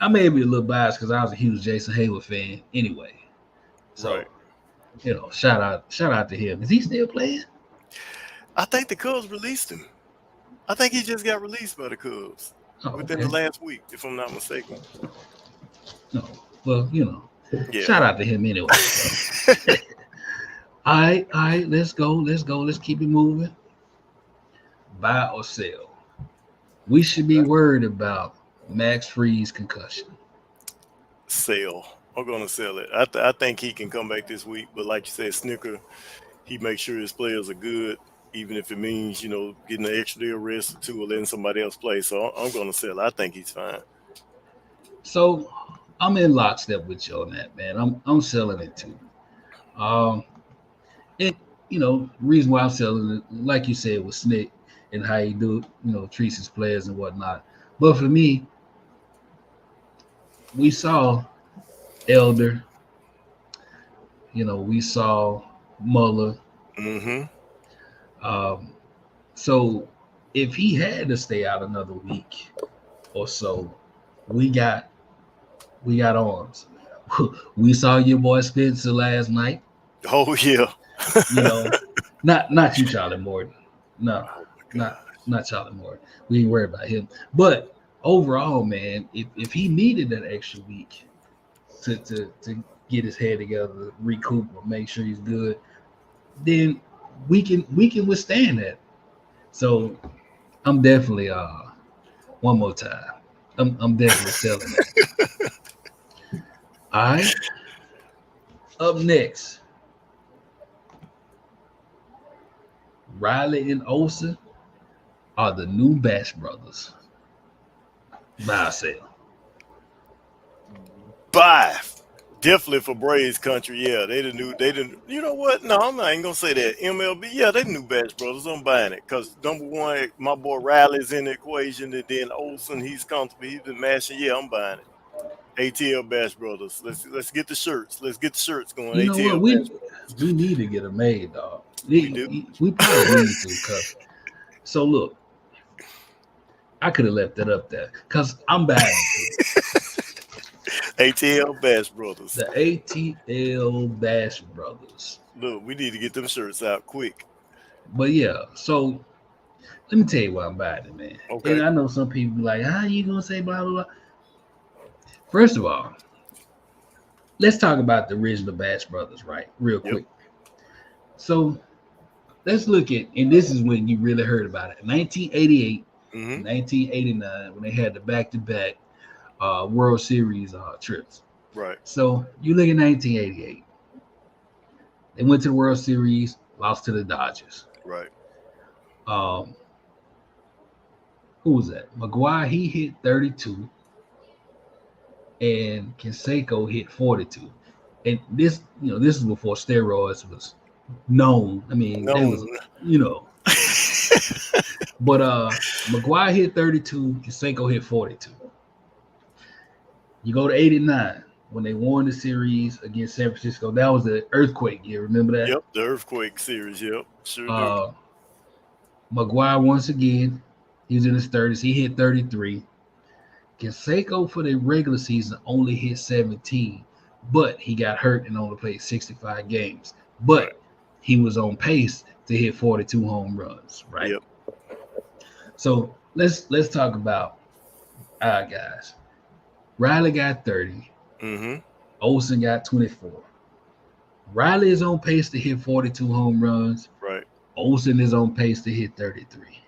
I may be a little biased because I was a huge Jason Hayward fan anyway. So shout out to him. Is he still playing? I think the Cubs released him. I think he just got released by the Cubs within the last week, if I'm not mistaken. No, well, shout out to him anyway. All right, let's go. Let's keep it moving. Buy or sell? We should be worried about Max Fried's concussion. Sell. I'm going to sell it. I think he can come back this week, but like you said, Snicker, he makes sure his players are good, even if it means, getting an extra day of rest or 2 or letting somebody else play. So I'm going to sell it. I think he's fine. So I'm in lockstep with you on that, man. I'm selling it too. And the reason why I'm selling it, like you said, with Snick and how he treats his players and whatnot. But for me, we saw Elder, we saw Muller. So if he had to stay out another week or so, we got arms. We saw your boy Spencer last night. Oh yeah. You know, not you, Charlie Morton. No, Oh my God. not Charlie Morton. We ain't worried about him. But overall, man, if he needed that extra week to get his head together, recoup, or make sure he's good, then we can withstand that. So I'm definitely one more time. I'm definitely selling that. All right. Up next, Riley and Olsen are the new Bash Brothers. Buy or sell. Buy. Definitely for Braves country. Yeah, they didn't. You know what? No, I'm not even gonna say that. MLB, yeah, they the new Bash Brothers. I'm buying it because number one, my boy Riley's in the equation, and then Olsen, he's comfortable. He's been mashing. Yeah, I'm buying it. ATL Bash Brothers. Let's get the shirts. Let's get the shirts going. You know ATL what? We need to get them made, dog. We do. We probably need to. Cause so look, I could have left that up there because I'm buying it. ATL Bash Brothers. The ATL Bash Brothers. Look, we need to get them shirts out quick. But yeah, so let me tell you why I'm buying it, man. Okay. And I know some people be like, how you gonna say blah blah blah? First of all, let's talk about the original Bash Brothers, right? Real quick. So let's look at, and this is when you really heard about it. 1988, 1989, when they had the back-to-back World Series trips. Right. So you look at 1988. They went to the World Series, lost to the Dodgers. Right. Who was that? McGuire, he hit 32. And Canseco hit 42. And this is before steroids was known. I mean, they was, But McGuire hit 32, Canseco hit 42. You go to 89 when they won the series against San Francisco. That was the earthquake year. Remember that? Yep, the earthquake series. Yep, sure do. McGuire once again, he was in his 30s. He hit 33. Canseco for the regular season only hit 17, but he got hurt and only played 65 games. But he was on pace to hit 42 home runs, right? Yep. So let's talk about our guys. Riley got 30. Olsen got 24. Riley is on pace to hit 42 home runs. Right. Olsen is on pace to hit 33.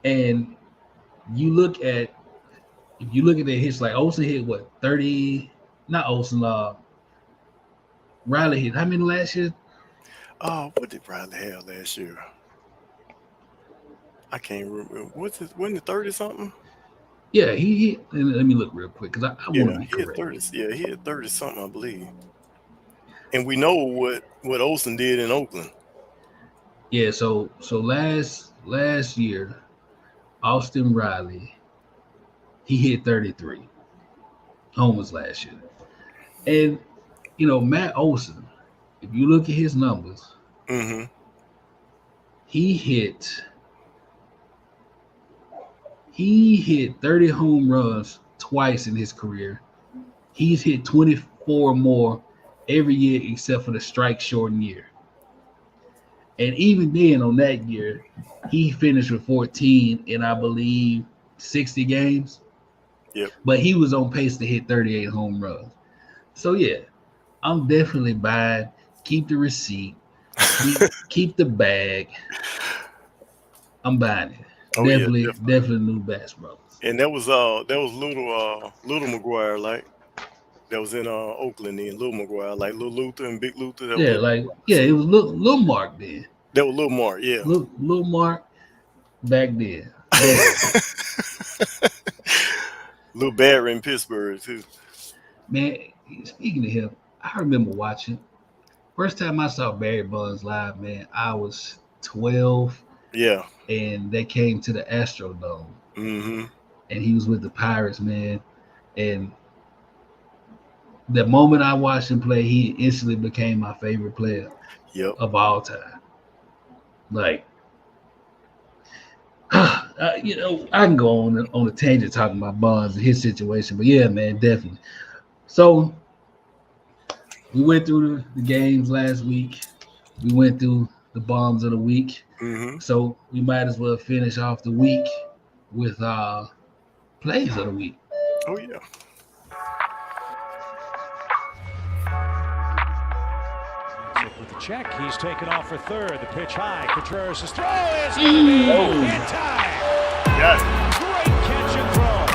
And if you look at the hits, like Olsen hit what, 30? Not Olsen. Riley hit how many last year? Oh, what did Riley have last year? I can't remember. Wasn't it 30 something? Yeah, he hit. Let me look real quick because I want to be he correct. hit 30. Yeah, he hit 30 something, I believe. And we know what Olsen did in Oakland. Yeah, so last year, Austin Riley, he hit 33 homers last year. And, Matt Olsen, if you look at his numbers, he hit 30 home runs twice in his career. He's hit 24 more every year except for the strike-shortened year. And even then, on that year, he finished with 14 in, I believe, 60 games. Yep. But he was on pace to hit 38 home runs. So, yeah, I'm definitely buying. Keep the receipt. Keep the bag. I'm buying it. Oh, definitely new Bash Brothers. And that was little McGuire, like that was in Oakland then, Little McGuire, like Little Luther and Big Luther. It was Little Mark then. That was Little Mark, yeah. Little Mark back then. Little Barry in Pittsburgh too. Man, speaking of him, I remember watching. First time I saw Barry Bonds live, man, I was 12. Yeah. And they came to the Astrodome. And he was with the Pirates, man. And the moment I watched him play, he instantly became my favorite player of all time. Like, you know, I can go on a tangent talking about Bonds and his situation, but yeah, man, definitely. So we went through the games last week. We went through the bombs of the week. Mm-hmm. So we might as well finish off the week with plays of the week. Oh yeah. With the check, he's taken off for third. The pitch high. Contreras' throw is going to be in time. Got it. Great catch and throw.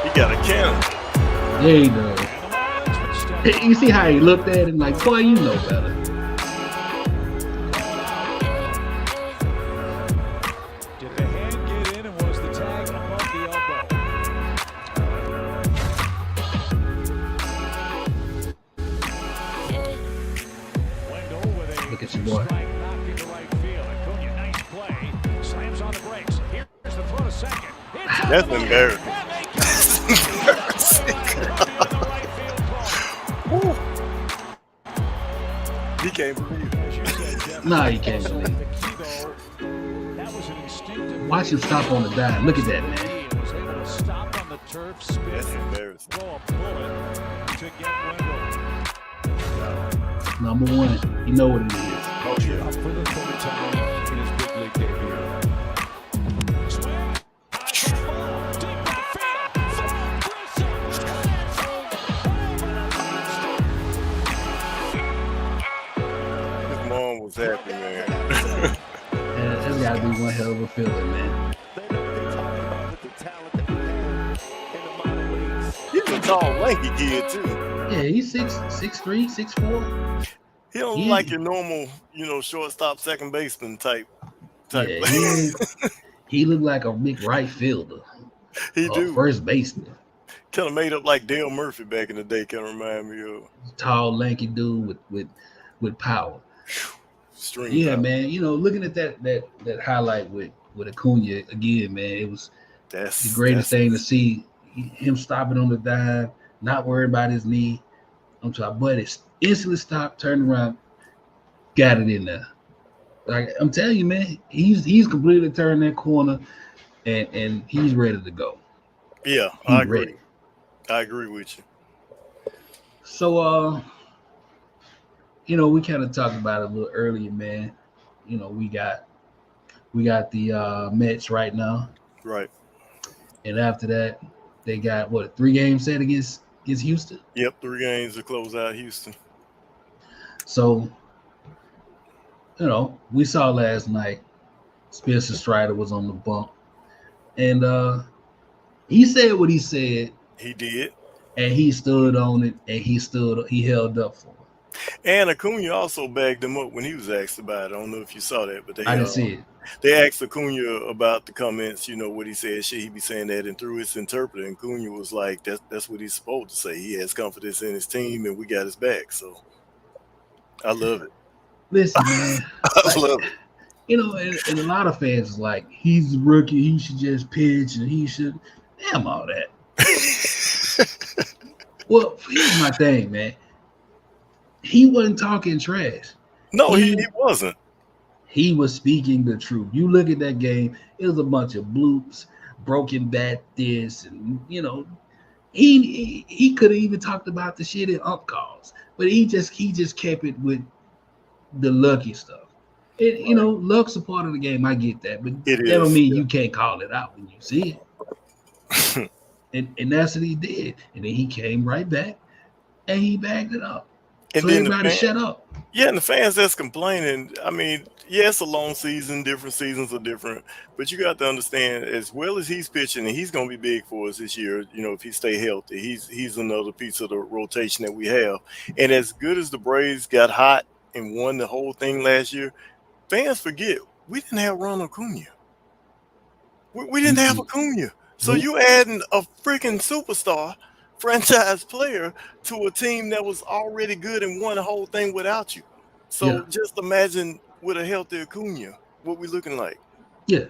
He got a cannon. There you go. You see how he looked at him like, boy, you know better. Did the hand get in and was the tag above the elbow? Look at your boy. That's embarrassing. He can't believe it. Nah, you can't believe it. Watch him stop on the dime. Look at that, man. That's embarrassing. Number one, you know what it is. Oh yeah. For the third time in his big league debut. His mom was happy, man. That's got to be one hell of a feeling, man. He's a tall, lanky kid too. Yeah, he's 6'3", 6'4". He don't look like your normal, shortstop, second baseman type. Yeah, he looked like a big right fielder. He do. First baseman. Kind of made up like Dale Murphy back in the day. Kind of remind me of tall, lanky dude with power. String yeah, power. Man. Looking at that highlight with Acuna again, man, it was the greatest thing to see. Him stopping on the dime, not worried about his knee. I'm sorry, but it instantly stopped, turned around, got it in there. Like I'm telling you, man, he's completely turned that corner, and he's ready to go. Yeah, I agree. Ready. I agree with you. So, we kind of talked about it a little earlier, man. We got the Mets right now. Right. And after that, they got what, 3 games set against Houston? Yep, 3 games to close out Houston. So, we saw last night Spencer Strider was on the bump. And he said what he said. He did. And he stood on it, and he held up for it. And Acuna also bagged him up when he was asked about it. I don't know if you saw that, but I didn't see it. They asked Acuna about the comments, what he said. Should he be saying that? And through his interpreter, and Acuna was like, that's what he's supposed to say. He has confidence in his team, and we got his back. So I love it. Listen, man. I love it. And a lot of fans is like, he's a rookie. He should just pitch, and he should. Damn all that. Well, here's my thing, man. He wasn't talking trash. No, he wasn't. He was speaking the truth. You look at that game, it was a bunch of bloops, broken bat this, and he could have even talked about the shit in ump calls, but he just kept it with the lucky stuff. Luck's a part of the game. I get that, but that don't mean you can't call it out when you see it. and that's what he did. And then he came right back and he bagged it up. And so then everybody shut up. Yeah, and the fans that's complaining, I mean, yeah, it's a long season, different seasons are different, but you got to understand, as well as he's pitching, and he's going to be big for us this year, if he stay healthy, he's another piece of the rotation that we have. And as good as the Braves got hot and won the whole thing last year, fans forget, we didn't have Ronald Acuna. We didn't have Acuna. So you adding a freaking superstar franchise player to a team that was already good and won the whole thing without you. So just imagine with a healthy Acuna, what we looking like. Yeah.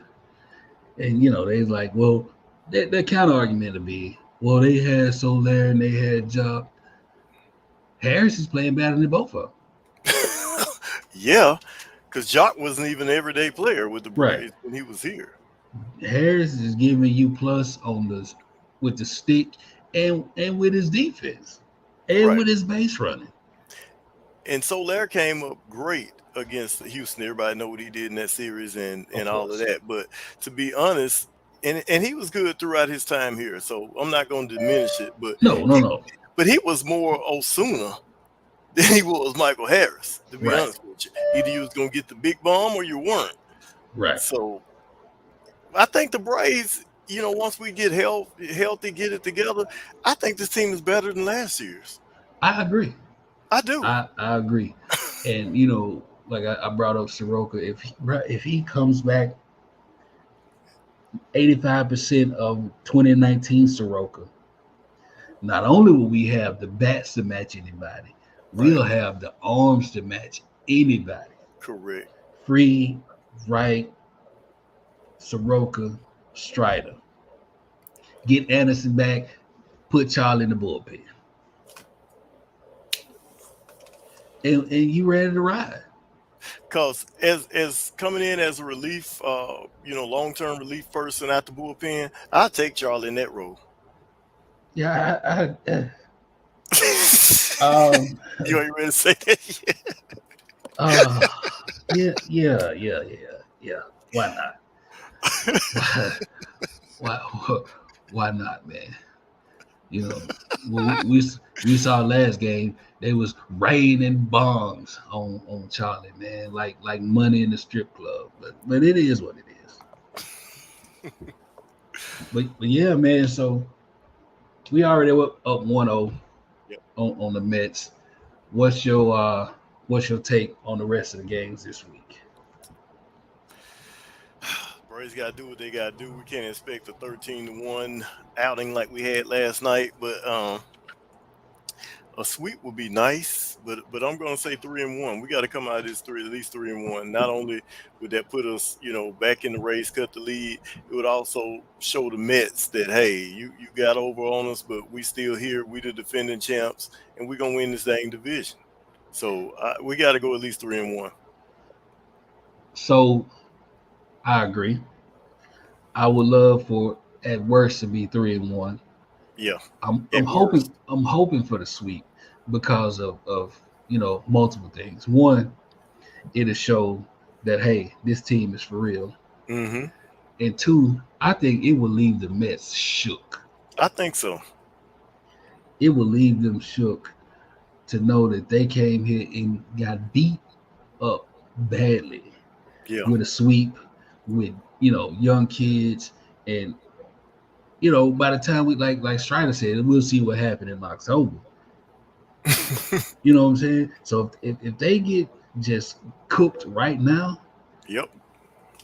And, they like, well, that counter argument to be, well, they had Soler and they had Job. Harris is playing better than both of them. Yeah, because Jock wasn't even an everyday player with the Braves Right. when he was here. Harris is giving you plus on with the stick and with his defense and Right. with his base running. And Soler came up great against Houston. Everybody know what he did in that series and all of that. But to be honest, and he was good throughout his time here, so I'm not going to diminish it. But No. But he was more Osuna than he was Michael Harris, to be Right. honest with you. Either you was going to get the big bomb or you weren't. Right. So I think the Braves, once we get healthy, get it together, I think this team is better than last year's. I agree. I do. I agree. And like I brought up Soroka, if he comes back 85% of 2019 Soroka, not only will we have the bats to match anybody, we'll have the arms to match anybody. Correct. Free, Wright, Soroka, Strider. Get Anderson back, put Charlie in the bullpen. And you ready to ride. Because as coming in as a relief, long-term relief person at the bullpen, I'll take Charlie in that role. Yeah, You ain't ready to say that yet? Yeah. Why not? Why not, man? We saw last game. They was raining bombs on Charlie, man, like money in the strip club. But it is what it is. but yeah, man. So we already up 1-0 on the Mets. What's your take on the rest of the games this week? Braves got to do what they got to do. We can't expect a 13-1 outing like we had last night, but a sweep would be nice. But I'm going to say 3-1. We got to come out of this at least 3-1. Not only would that put us, back in the race, cut the lead, it would also show the Mets that, hey, you got over on us, but we still here. We the defending champs, and we're going to win this dang division. So we got to go at least 3-1. So I agree. I would love for at worst to be 3-1. Yeah. I'm hoping for the sweep because of multiple things. One, it'll show that hey, this team is for real. Mm-hmm. And two, I think it will leave the Mets shook. I think so. It will leave them shook to know that they came here and got beat up badly. Yeah. With a sweep, with young kids, and by the time we like Strider said, we'll see what happened in October. You know what I'm saying? So if they get just cooked right now, yep,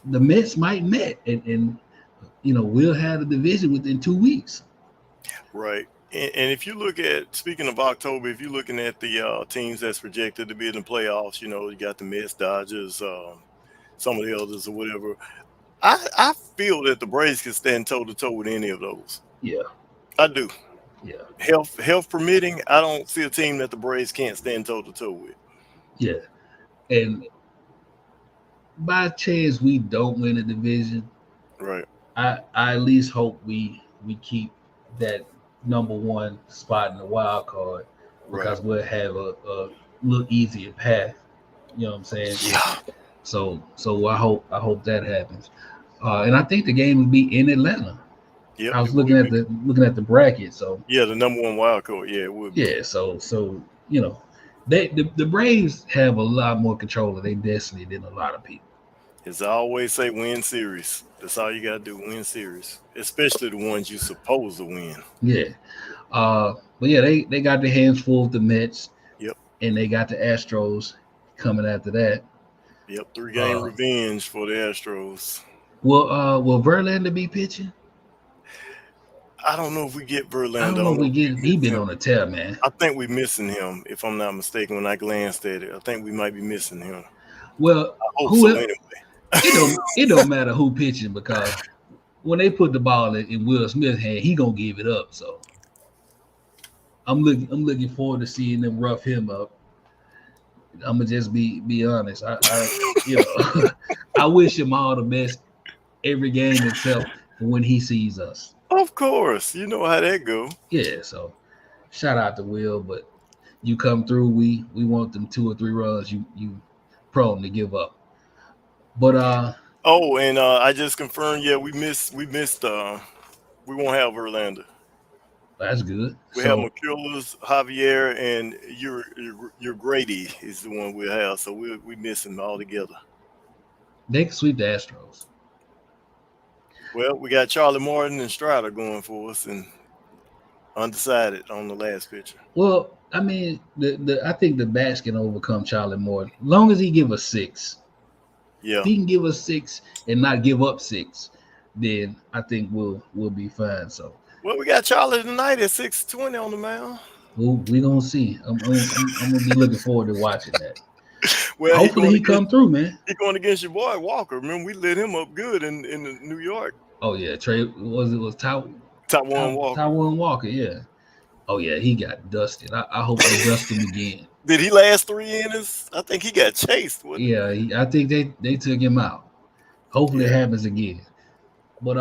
the Mets might met and we'll have the division within 2 weeks. Right. And if you look at, speaking of October, if you're looking at the teams that's projected to be in the playoffs, you got the Mets, Dodgers, some of the others or whatever. I feel that the Braves can stand toe-to-toe with any of those. Yeah. I do. Yeah. Health permitting, I don't see a team that the Braves can't stand toe-to-toe with. Yeah. And by chance we don't win the division, right, I at least hope we keep that number one spot in the wild card because we'll have a little easier path. You know what I'm saying? Yeah. So I hope that happens. And I think the game will be in Atlanta. Yeah, I was looking at the bracket. So yeah, the number one wild card. Yeah, it would be. Yeah, so the Braves have a lot more control of their destiny than a lot of people. As I always say, win series. That's all you gotta do, win series. Especially the ones you're supposed to win. Yeah. But yeah, they got their hands full with the Mets. Yep. And they got the Astros coming after that. Yep, 3-game revenge for the Astros. Will Verlander be pitching? I don't know if we get Verlander. I don't know if we get. He been on a tear, man. I think we're missing him. If I'm not mistaken, when I glanced at it, I think we might be missing him. Well, I hope so anyway. It don't matter who pitching because when they put the ball in Will Smith's hand, he gonna give it up. So I'm looking forward to seeing them rough him up. I'm gonna just be honest. I I wish him all the best every game except for when he sees us. Of course, you know how that go. Yeah, so shout out to Will, but you come through, we want them 2 or 3 runs you prone to give up. But Oh, and I just confirmed. Yeah, we missed. We won't have Verlander. that's good. We have So McCullers, Javier, and your Grady is the one we'll have. So we miss him all together. they can sweep the Astros. Well, we got Charlie Morton and Strider going for us, and undecided on the last pitcher. Well, I mean, I think the bats can overcome Charlie Moore. Long as he give us 6. Yeah, If he can give us 6 and not give up 6, then I think we'll be fine. So well, we got Charlie tonight at 6:20 on the mound. we gonna see. I'm gonna be looking forward to watching that. Well, Hopefully he come through, man. He going against your boy Walker. Remember, we lit him up good in New York. Oh yeah, Trey was Taiwan Walker. Taiwan Walker, yeah. Oh yeah, he got dusted. I hope they dust him again. Did he last 3 innings? I think he got chased. Yeah, I think they took him out. Hopefully it happens again. But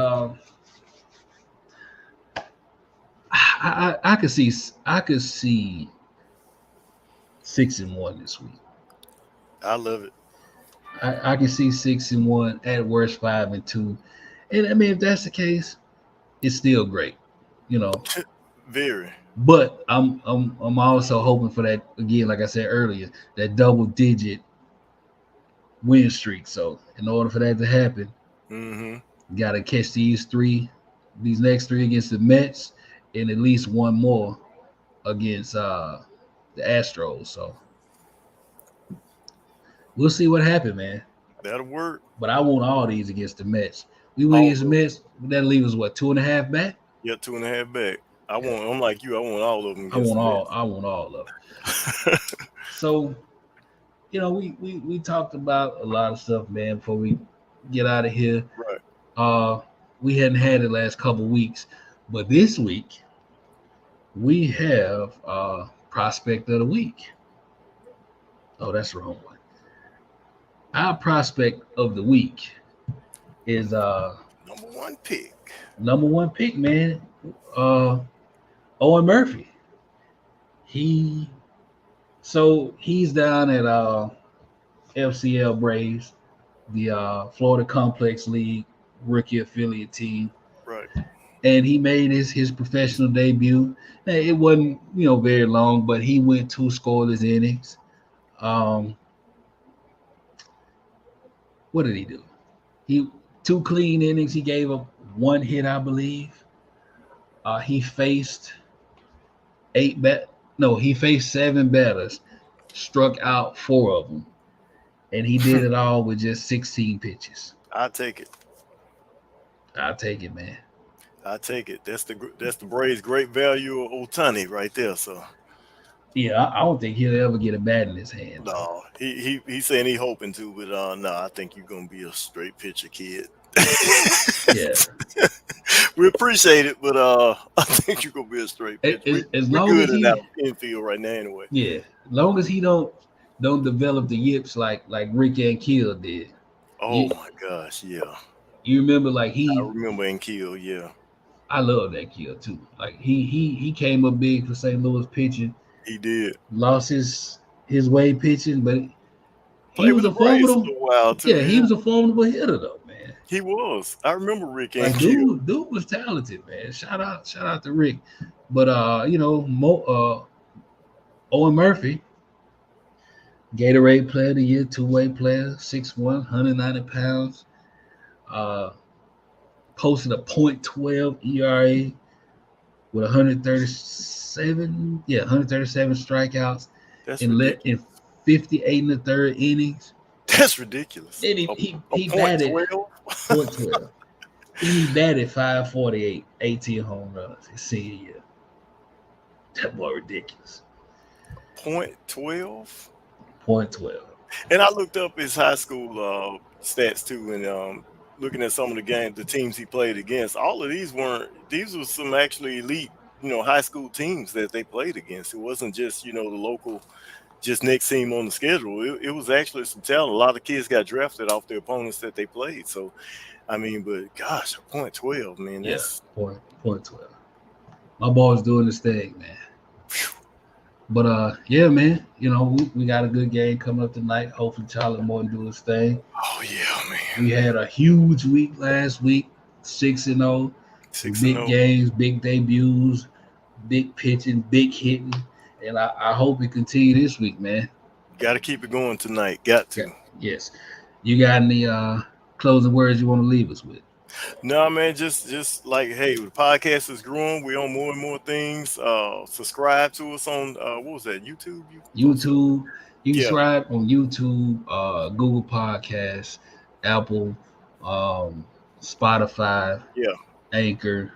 I could see 6-1 this week. I love it. I can see 6-1 at worst 5-2, and I mean if that's the case, it's still great, you know. Very. But I'm also hoping for that again, like I said earlier, that double-digit win streak. So in order for that to happen, you got to catch these next 3 against the Mets, and at least 1 more against the Astros. So we'll see what happens, man. That'll work. But I want all these against the Mets. We win against the Mets, that'll leave us what, 2.5 back? Yeah, 2.5 back. I'm like you. I want all of them. I want all of them. So, you know, we talked about a lot of stuff, man, before we get out of here. Right. We hadn't had it last couple weeks, but this week we have prospect of the week. Oh, that's the wrong one. Our prospect of the week is number 1 pick. Number 1 pick, man. Owen Murphy. He's down at FCL Braves, the Florida Complex League rookie affiliate team. Right. And he made his professional debut. Now, it wasn't, very long, but he went 2 scoreless innings. What did he do? He 2 clean innings. He gave up 1 hit, I believe. He faced 7 batters, struck out 4 of them, and he did it all with just 16 pitches. I'll take it. I'll take it, man. I'll take it. That's the Braves' great value of Ohtani right there. So yeah, I don't think he'll ever get a bat in his hand. No, he's saying he's hoping to, but no, I think you're gonna be a straight pitcher kid. Yeah. We appreciate it, but I think you're gonna be a straight pitcher. As we're long good as in that infield right now, anyway. Yeah, as long as he don't develop the yips like Rick Ankiel did. Oh my gosh, yeah. You remember I remember Ankiel, yeah. I love that kid too. Like he came up big for St. Louis pitching. He did. Lost his way pitching, but he was a formidable while too. Yeah, he was a formidable hitter though, man. He was. I remember Rick Ankiel. Dude was talented, man. Shout out to Rick. But Owen Murphy, Gatorade Player of the Year, 2-way player, 6'1", 190 pounds. Posted a .12 ERA with 137 strikeouts in 58 1/3 innings. That's ridiculous. And he batted .12. He batted .548, 18 home runs his senior year. That boy ridiculous. .12. .12. And I looked up his high school stats too, and looking at some of the teams he played against, all of these were some actually elite high school teams that they played against. It wasn't just, the local, just next team on the schedule. It was actually some talent. A lot of kids got drafted off the opponents that they played. So, I mean, but gosh, .12, man. Yeah, That's point 12. My boy's doing this thing, man. But yeah, man, we got a good game coming up tonight. Hopefully Charlie Morton do his thing. Oh yeah, man. We had a huge week last week, 6-0. 6-0. Big games, big debuts, big pitching, big hitting. And I hope it continue this week, man. Got to keep it going tonight. Got to. Yes. You got any closing words you want to leave us with? No, man, just like, hey, the podcast is growing. We're on more and more things. Subscribe to us on what was that? YouTube. YouTube. You can subscribe on YouTube, Google Podcasts, Apple, Spotify, Anchor.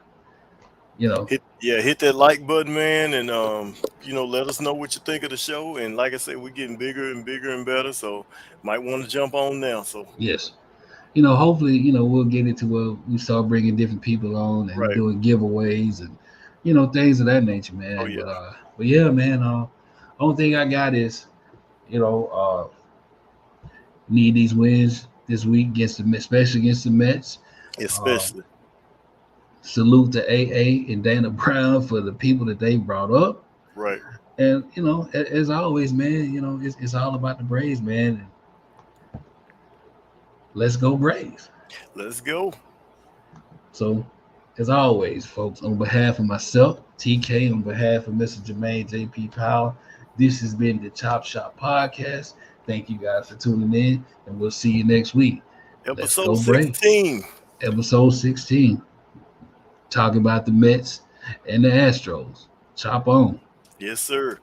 Hit that like button, man, and let us know what you think of the show. And like I said, we're getting bigger and bigger and better, so might want to jump on now. So yes. Hopefully, we'll get it to where we start bringing different people on and doing giveaways and, things of that nature, man. Oh, yeah. But yeah, man, only thing I got is, need these wins this week especially against the Mets. Especially. Salute to AA and Dana Brown for the people that they brought up. Right. And, as always, man, it's all about the Braves, man. Let's go Braves. Let's go. So, as always, folks, on behalf of myself, TK, on behalf of Mr. Jermaine JP Powell, this has been the Chop Shop Podcast. Thank you guys for tuning in, and we'll see you next week. Episode 16. Episode 16. Talking about the Mets and the Astros. Chop on. Yes, sir.